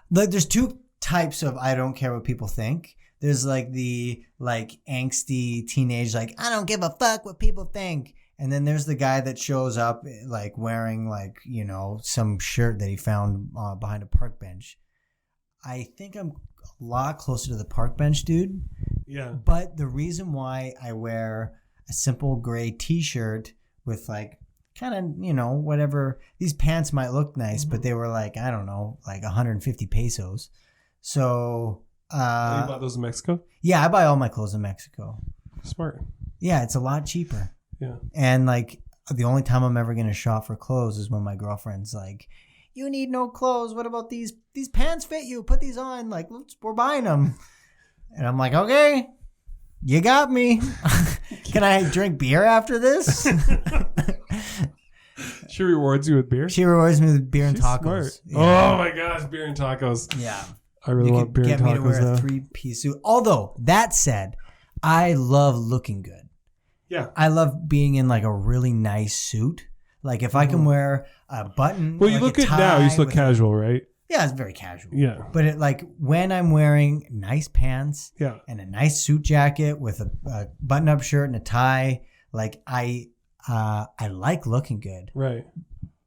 Like, there's 2 types of I don't care what people think. There's like the angsty teenage, like, I don't give a fuck what people think. And then there's the guy that shows up like wearing like, some shirt that he found behind a park bench. I think I'm a lot closer to the park bench dude. Yeah. But the reason why I wear a simple gray t-shirt with like kind of, whatever, these pants might look nice, but they were like, I don't know, like 150 pesos. So, you bought those in Mexico? Yeah, I buy all my clothes in Mexico. Smart. Yeah, it's a lot cheaper. Yeah. And like the only time I'm ever going to shop for clothes is when my girlfriend's like, you need no clothes. What about these pants fit you? Put these on. Like, we're buying them. And I'm like, okay, you got me. Can I drink beer after this? She rewards you with beer? She rewards me with beer and tacos. Yeah. Oh my gosh, beer and tacos. Yeah. I really want beer and tacos. Get me to wear now. a 3-piece suit. Although, that said, I love looking good. Yeah. I love being in like a really nice suit. Like if I can wear a button. Well, you look good now. You just look casual, right? Yeah, it's very casual. Yeah. But when I'm wearing nice pants and a nice suit jacket with a button-up shirt and a tie, like I like looking good. Right.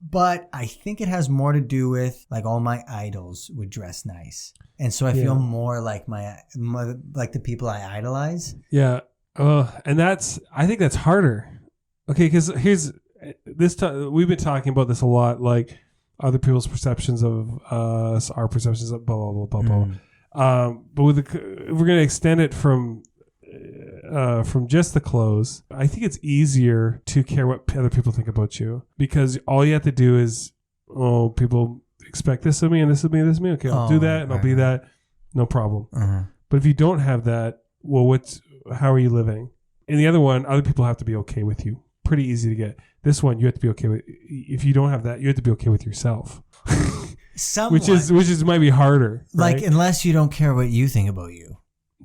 But I think it has more to do with like all my idols would dress nice. And so I feel more like like the people I idolize. Yeah. And I think that's harder. Okay, because here's we've been talking about this a lot, like other people's perceptions of us, our perceptions of blah blah blah blah blah. But if we're gonna extend it from just the clothes, I think it's easier to care what other people think about you, because all you have to do is, people expect this of me and this of me and this of me. Okay, I'll do that and I'll be that, no problem. But if you don't have that, well, how are you living? And the other one, other people have to be okay with you. Pretty easy to get. This one, you have to be okay with. If you don't have that, you have to be okay with yourself. Somewhat. which is might be harder. Right? Like, unless you don't care what you think about you.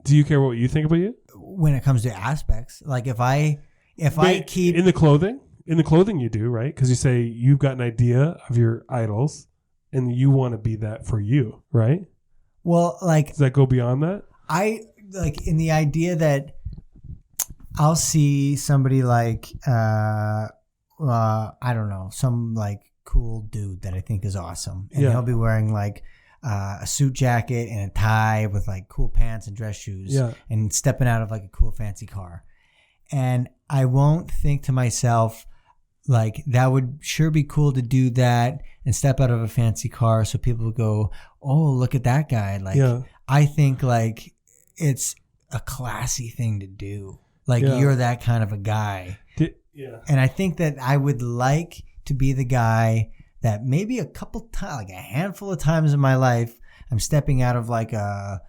Do you care what you think about you? When it comes to aspects, like if I keep in the clothing you do, right? Because you say you've got an idea of your idols, and you want to be that for you, right? Well, like, does that go beyond that? I like in the idea that I'll see somebody like I don't know, some like cool dude that I think is awesome, and he'll be wearing like a suit jacket and a tie with like cool pants and dress shoes, and stepping out of like a cool fancy car, and I won't think to myself like that would sure be cool to do that and step out of a fancy car so people would go, oh, look at that guy. Like I think like it's a classy thing to do. Like you're that kind of a guy. And I think that I would like to be the guy that maybe a couple times, like a handful of times in my life, I'm stepping out of like a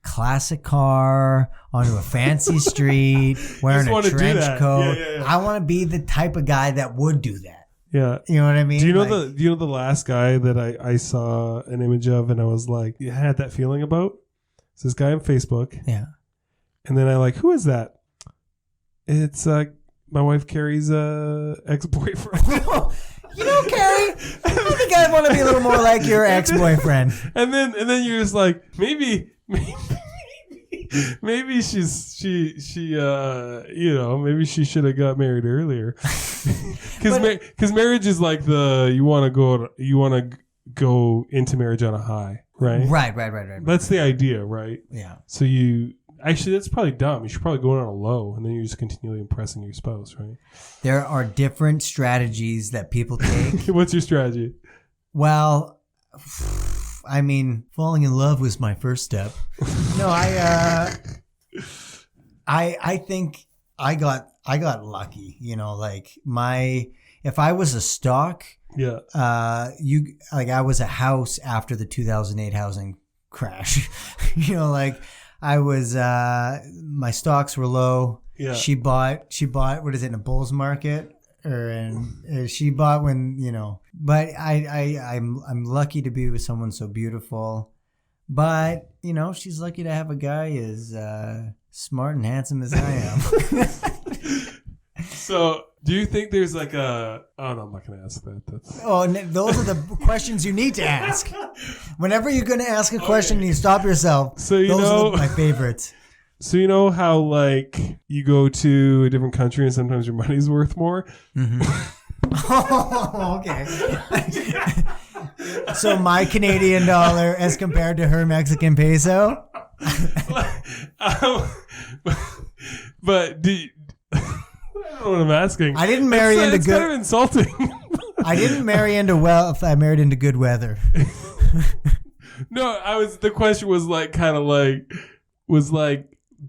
classic car onto a fancy street wearing a trench coat. I want to be the type of guy that would do that. Yeah. You know what I mean? Do you know the last guy that I saw an image of and I was like, I had that feeling about? It's this guy on Facebook. Yeah. And then I like, who is that? It's my wife Carrie's ex-boyfriend. You know, Carrie, I think I want to be a little more like your ex-boyfriend. And then you're just like, maybe maybe she maybe she should have got married earlier. Because marriage is like you want to go into marriage on a high, right? Right. That's the idea, right? Yeah. So actually, that's probably dumb. You should probably go on a low, and then you're just continually impressing your spouse, right? There are different strategies that people take. What's your strategy? Well, I mean, falling in love was my first step. No, I think I got lucky. You know, like if I was a stock, yeah, I was a house after the 2008 housing crash. You know, like. I was, my stocks were low. Yeah. She bought, what is it, in a bull's market? She bought when, you know, but I'm lucky to be with someone so beautiful. But, you know, she's lucky to have a guy as smart and handsome as I am. So, do you think there's like oh no, I'm not going to ask that. Those are the questions you need to ask. Whenever you're going to ask a question, you stop yourself. So those are my favorites. So you know how like you go to a different country and sometimes your money's worth more? Mm-hmm. Oh, okay. So my Canadian dollar as compared to her Mexican peso? But I don't know what I'm asking. I didn't marry into it's good. Kind of insulting. I didn't marry into wealth. I married into good weather. No, the question was like,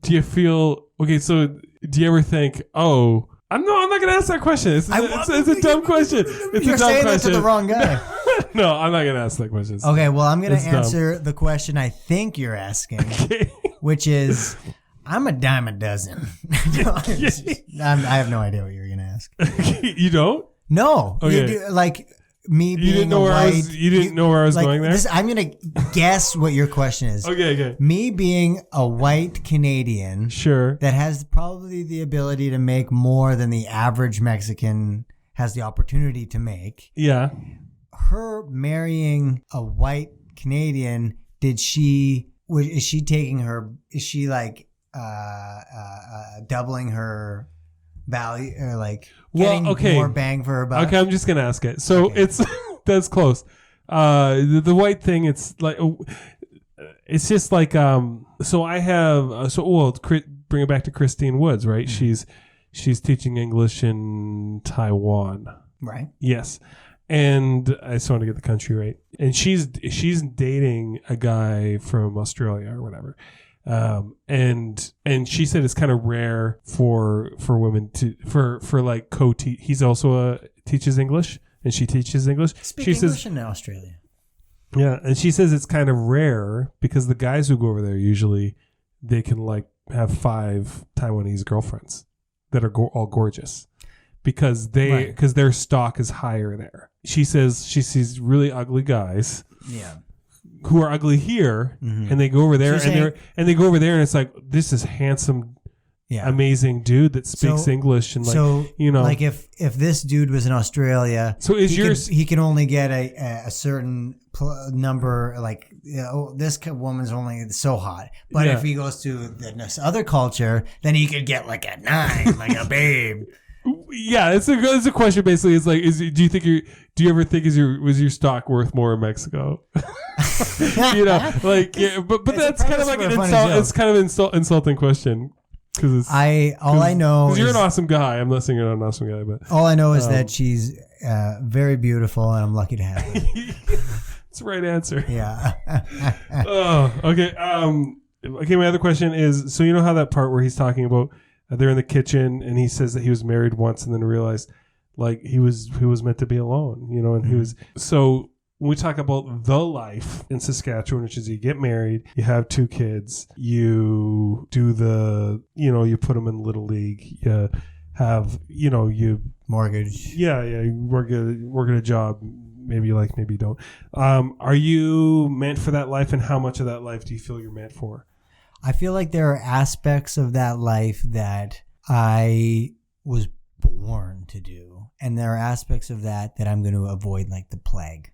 do you feel okay? So, do you ever think, oh, I'm not going to ask that question. It's a dumb question. You're saying that to the wrong guy. No, I'm not going to ask that question. Okay, well, I'm going to answer the question I think you're asking, which is, I'm a dime a dozen. I have no idea what you're going to ask. You don't? No. Okay. Like me being you didn't know where I was going there? I'm going to guess what your question is. Okay. Me being a white Canadian. Sure. That has probably the ability to make more than the average Mexican has the opportunity to make. Yeah. Her marrying a white Canadian, is she like doubling her value or like getting more bang for her buck? Okay, I'm just gonna ask it. So it's that's close. The white thing, it's like it's just like So I have bring it back to Christine Woods, right? Mm-hmm. She's teaching English in Taiwan, right? Yes. And I just want to get the country right. And she's dating a guy from Australia or whatever. And she said it's kind of rare for women for like he's also teaches English and she teaches English. She English in Australia. Yeah, and she says it's kind of rare because the guys who go over there usually they can like have 5 Taiwanese girlfriends that are all gorgeous because their stock is higher there. She says she sees really ugly guys. Yeah. Who are ugly here, mm-hmm. and they go over there, and they go over there, and it's like this is handsome, amazing dude that speaks English, and like if this dude was in Australia, so he can only get a certain number, like this woman's only so hot, but if he goes to this other culture, then he could get like a 9, like a babe. Yeah, it's a question. Basically, it's like, do you ever think was your stock worth more in Mexico? You know, like but that's kind of like an insult. It's kind of an insulting question because I know because you're an awesome guy. I'm not saying you're not an awesome guy, but all I know is that she's very beautiful, and I'm lucky to have her. It's the right answer. Yeah. Oh, okay. Okay. My other question is, so you know how that part where he's talking about. They're in the kitchen, and he says that he was married once, and then realized, like he was meant to be alone, you know. And he was so. When we talk about the life in Saskatchewan, which is you get married, you have 2 kids, you do you put them in Little League, you have, you mortgage. Yeah. You work at a job. Maybe you like, maybe you don't. Are you meant for that life, and how much of that life do you feel you're meant for? I feel like there are aspects of that life that I was born to do, and there are aspects of that I'm going to avoid like the plague.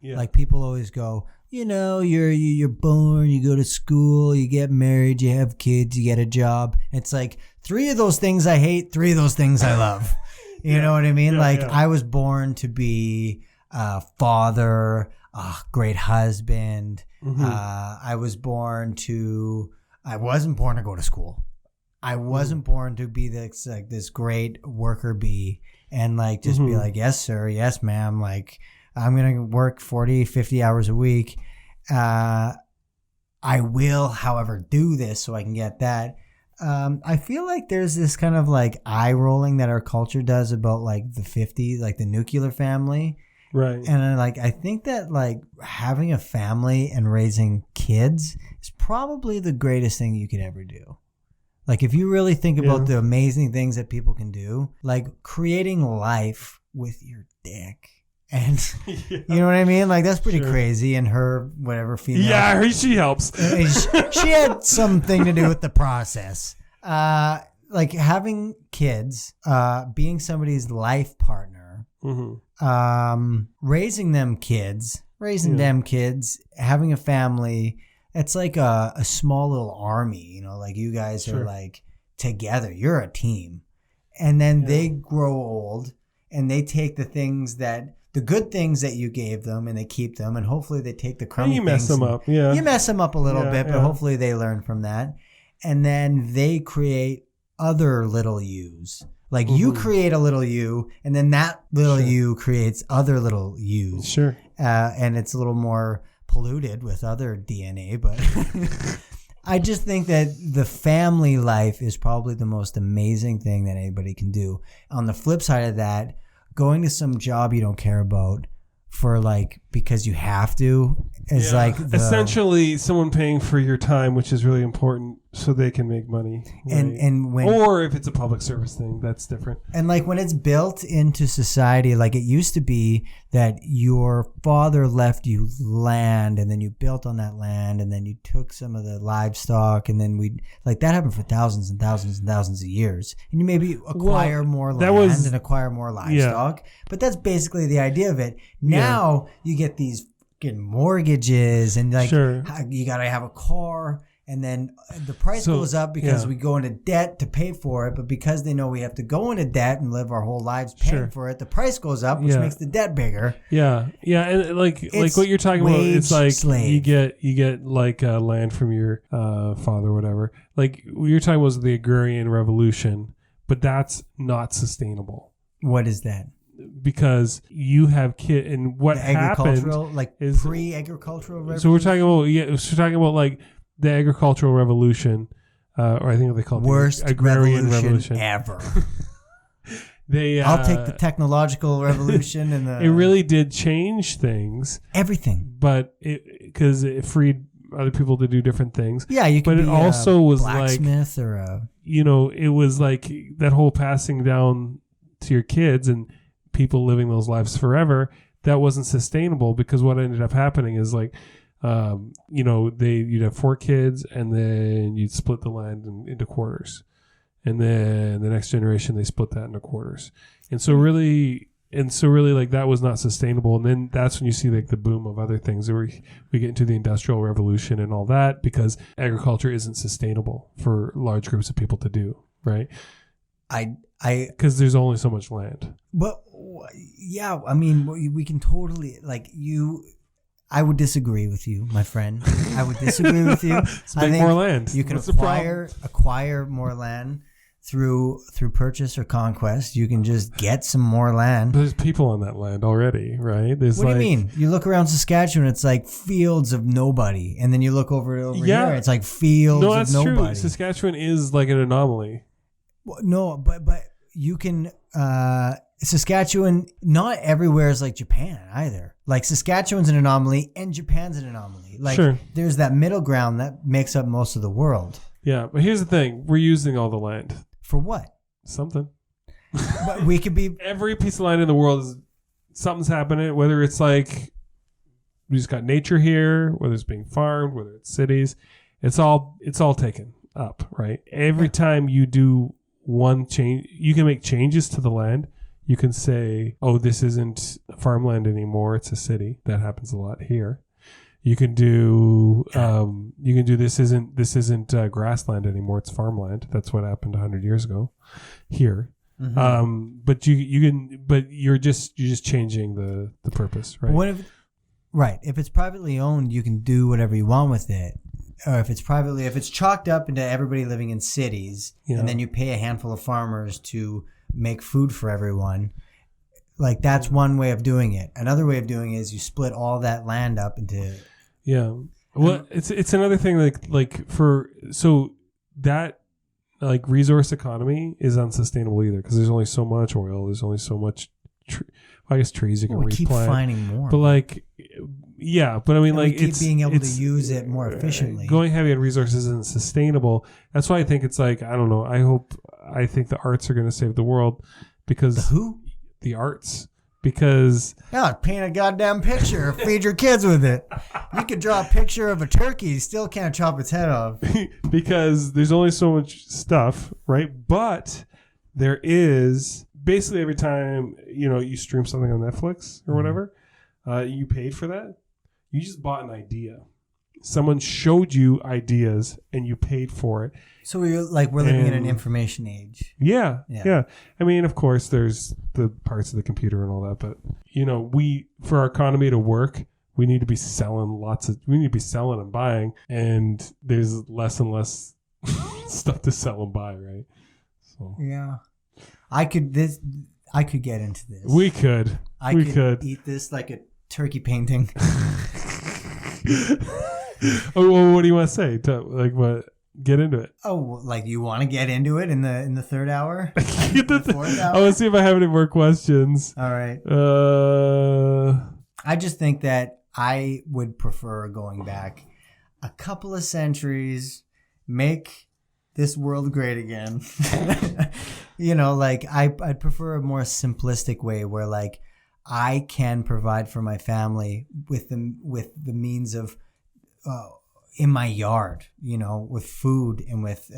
Yeah. Like people always go, you're born, you go to school, you get married, you have kids, you get a job. It's like 3 of those things I hate, 3 of those things I love. You know what I mean? I was born to be a father, a great husband. Mm-hmm. I wasn't born to go to school. I wasn't born to be this great worker bee and just be like, yes, sir. Yes, ma'am. Like, I'm going to work 40, 50 hours a week. I will, however, do this so I can get that. I feel like there's this kind of eye rolling that our culture does about the 50s, the nuclear family. Right. And I think that having a family and raising kids is probably the greatest thing you could ever do. If you really think about the amazing things that people can do, creating life with your dick. And you know what I mean? That's pretty crazy. And her, whatever, female. Yeah, she helps. She had something to do with the process. Having kids, being somebody's life partner, raising them kids, having a family. It's like a small little army, you guys are together. You're a team. And then they grow old and they take the good things that you gave them and they keep them, and hopefully they take the crummy things. You mess them up, yeah. You mess them up a little bit, but hopefully they learn from that. And then they create other little yous. You create a little you, and then that little you creates other little yous. Sure. And it's a little more polluted with other DNA, but I just think that the family life is probably the most amazing thing that anybody can do. On the flip side of that, going to some job you don't care about for because you have to is essentially someone paying for your time, which is really important so they can make money. Right? Or if it's a public service thing, that's different. And when it's built into society, it used to be that your father left you land and then you built on that land and then you took some of the livestock and then that happened for thousands and thousands and thousands of years. And you maybe acquire more land and acquire more livestock. Yeah. But that's basically the idea of it. Now you get these mortgages and you got to have a car. And then the price goes up because we go into debt to pay for it. But because they know we have to go into debt and live our whole lives paying for it, the price goes up, which makes the debt bigger. Yeah, yeah, and like what you're talking about, it's slave. you get land from your father or whatever. What you're talking about was the Agrarian Revolution, but that's not sustainable. What is that? Because you have and what happened is pre-agricultural revolution. So we're talking about the agricultural revolution, or I think they call it worst the Agrarian Revolution ever. I'll take the technological revolution and it really did change things, everything. But because it freed other people to do different things. Yeah, you could. But it also was blacksmith or it was that whole passing down to your kids and people living those lives forever. That wasn't sustainable because what ended up happening is you'd have 4 kids and then you'd split the land into quarters. And then the next generation, they split that into quarters. And so really that was not sustainable. And then that's when you see the boom of other things. We get into the Industrial Revolution and all that because agriculture isn't sustainable for large groups of people to do, right? Because there's only so much land. But yeah, I mean, we can totally I would disagree with you, my friend. I would disagree with you. Make more land. You can acquire more land through purchase or conquest. You can just get some more land. There's people on that land already, right? What do you mean? You look around Saskatchewan, it's fields of nobody, and then you look over here, it's fields of nobody. No, that's true. Saskatchewan is an anomaly. Well, no, but you can. Saskatchewan, not everywhere is like Japan either. Saskatchewan's an anomaly and Japan's an anomaly. There's that middle ground that makes up most of the world. Yeah, but here's the thing. We're using all the land. For what? Something. But we could be Every piece of land in the world is something's happening. Whether it's like we just got nature here, whether it's being farmed, whether it's cities, it's all taken up, right? Every time you do one change, you can make changes to the land. You can say, "Oh, this isn't farmland anymore; it's a city." That happens a lot here. You can do this isn't grassland anymore; it's farmland. That's what happened 100 years ago here. Mm-hmm. But you're just changing the purpose, right? If it's privately owned, you can do whatever you want with it. Or if it's chalked up into everybody living in cities, and then you pay a handful of farmers to make food for everyone, like that's one way of doing it. Another way of doing it is you split all that land up into. Yeah. Well, it's another thing like resource economy is unsustainable either because there's only so much oil, there's only so much. I guess trees you can replant. Keep finding more, but like. Yeah, but I mean, like, keep being able to use it more efficiently. Going heavy on resources isn't sustainable. That's why I think it's like, I don't know. I think the arts are going to save the world because the arts, because paint a goddamn picture, feed your kids with it. You could draw a picture of a turkey, you still can't chop its head off because there's only so much stuff, right? But there is basically every time you stream something on Netflix or whatever, you paid for that. You just bought an idea. Someone showed you ideas and you paid for it. So we're living in an information age. Yeah. I mean, of course, there's the parts of the computer and all that, but for our economy to work, we need to be selling and buying, and there's less and less stuff to sell and buy, right? So yeah, I could get into this. We could eat this like a turkey painting. Oh, well, what do you want to say? What? Get into it. Oh, like you want to get into it in the third hour? Fourth hour? I want to see if I have any more questions. All right. I just think that I would prefer going back a couple of centuries, make this world great again. I'd prefer a more simplistic way where like I can provide for my family with the means of in my yard, with food and with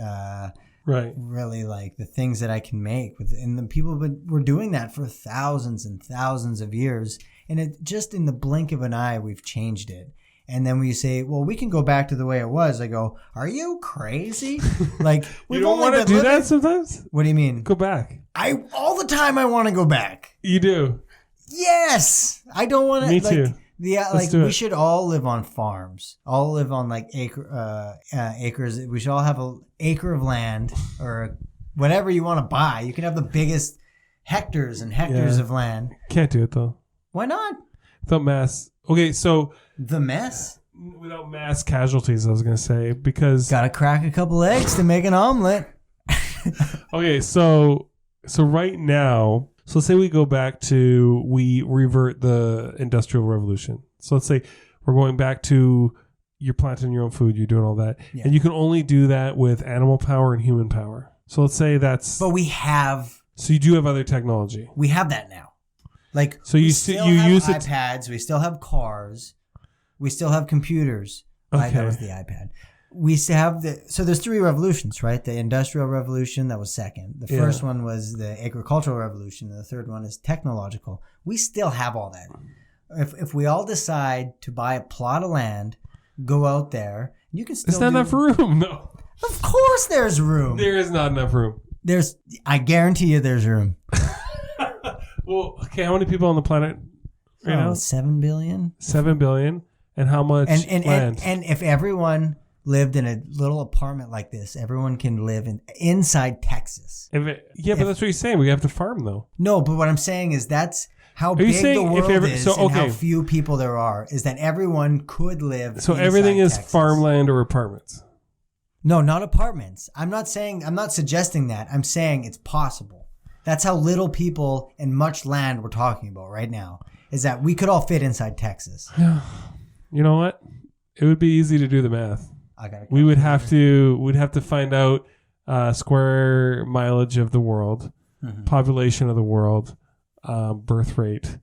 really like the things that I can make and the people were doing that for thousands and thousands of years, and it just in the blink of an eye we've changed it. And then we say, well, we can go back to the way it was. I go, are you crazy? Like, you don't want to do that sometimes? What do you mean? Go back. All the time I want to go back. You do? Yes. I don't want to. Me too. We should all live on farms. All live on like acres. We should all have an acre of land or whatever you want to buy. You can have the biggest hectares and hectares of land. Can't do it though. Why not? Without mass. Okay, so the mess. Without mass casualties, I was going to say, because gotta crack a couple eggs to make an omelet. Okay, so right now, so let's say we go back to, we revert the Industrial Revolution. So let's say we're going back to you're planting your own food, you're doing all that, and you can only do that with animal power and human power. So let's say that's. But we have. So you do have other technology. We have that now. Like, so you use iPads, we still have cars, we still have computers. Okay. That was the iPad. We still have so there's three revolutions, right? The Industrial Revolution, that was second. The first one was the Agricultural Revolution, and the third one is technological. We still have all that. If we all decide to buy a plot of land, go out there, you can still. There's not enough room, no. Of course, there's room. There is not enough room. I guarantee you, there's room. Well, okay, how many people on the planet right now? 7 billion. 7 billion. And how much land? And if everyone lived in a little apartment like this, everyone can live inside Texas. But that's what you're saying. We have to farm, though. No, but what I'm saying is that's how big the world is and how few people there are, is that everyone could live So everything is Texas. Farmland or apartments? No, not apartments. I'm not suggesting that. I'm saying it's possible. That's how little people and much land we're talking about right now, is that we could all fit inside Texas. You know what? It would be easy to do the math. We'd have to find out square mileage of the world. population of the world, birth rate,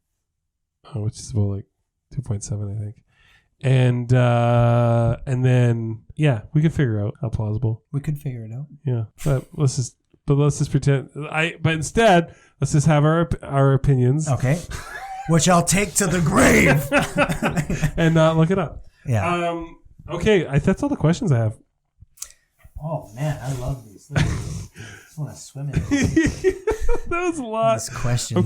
which is about like 2.7, I think. And then we could figure out how plausible. We could figure it out. Yeah, but let's just pretend. But instead, let's just have our opinions. Okay. Which I'll take to the grave. And not look it up. Yeah. Okay, that's all the questions I have. Oh man, I love these. I just want to swim in it. That was a lot of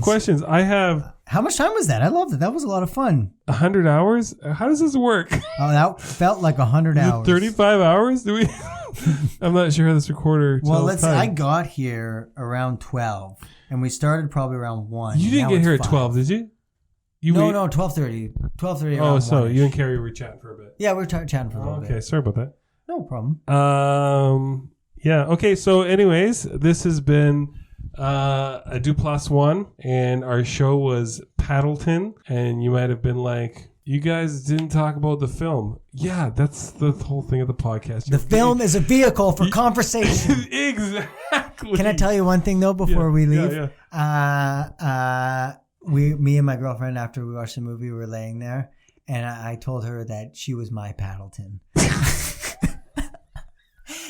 questions. I have. How much time was that? I loved it. That was a lot of fun. 100 hours? How does this work? Oh, that felt like 100 hours. 35 hours? Do we? I'm not sure how this recorder. Well, I got here around 12, and we started probably around 1. You didn't get here at 12, did you? No, 12:30. 12:30. Oh, so 1-ish. You and Carrie were chatting for a bit. Yeah, we were chatting for a little bit. Okay, sorry about that. No problem. Yeah. Okay. So, anyways, this has been a Duplass one, and our show was Paddleton, and you might have been like, "You guys didn't talk about the film." Yeah, that's the whole thing of the podcast. The film is a vehicle for conversation. Exactly. Can I tell you one thing though before we leave? Yeah. Me and my girlfriend, after we watched the movie, were laying there, and I told her that she was my Paddleton.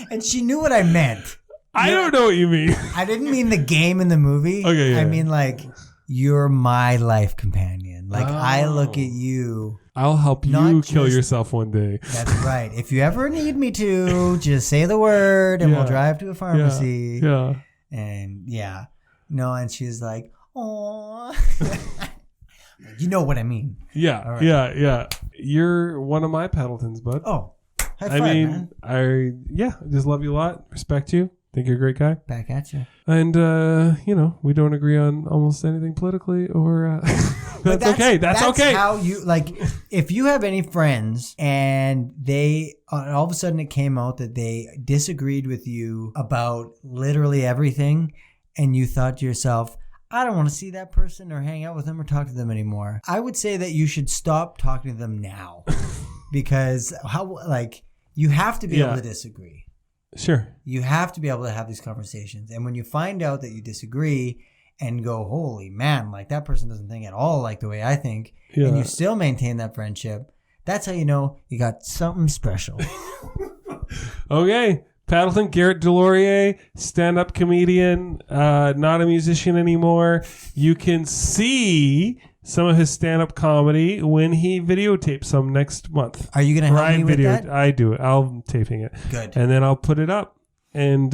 And she knew what I meant. I don't know what you mean. I didn't mean the game in the movie. Okay, yeah. I mean like you're my life companion. Like I look at you. I'll help you kill yourself one day. That's right. If you ever need me to, just say the word and we'll drive to a pharmacy. Yeah. And and she's like, "Oh." You know what I mean. Yeah. Right. Yeah. You're one of my Paddletons, bud. Oh. High five, man. I just love you a lot. Respect you. Think you're a great guy. Back at you. And, we don't agree on almost anything politically or... that's okay. That's okay. How you, if you have any friends and they, all of a sudden it came out that they disagreed with you about literally everything and you thought to yourself, I don't want to see that person or hang out with them or talk to them anymore. I would say that you should stop talking to them now. Because you have to be able to disagree. Sure. You have to be able to have these conversations. And when you find out that you disagree and go, holy man, that person doesn't think at all like the way I think, and you still maintain that friendship, that's how you know you got something special. Okay. Paddleton, Garret DuLaurier, stand-up comedian, not a musician anymore. You can see some of his stand-up comedy when he videotapes some next month. Are you going to help me with that? I do it. I'm taping it. Good. And then I'll put it up. And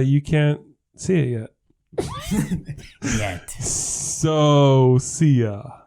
you can't see it yet. Yet. So, see ya.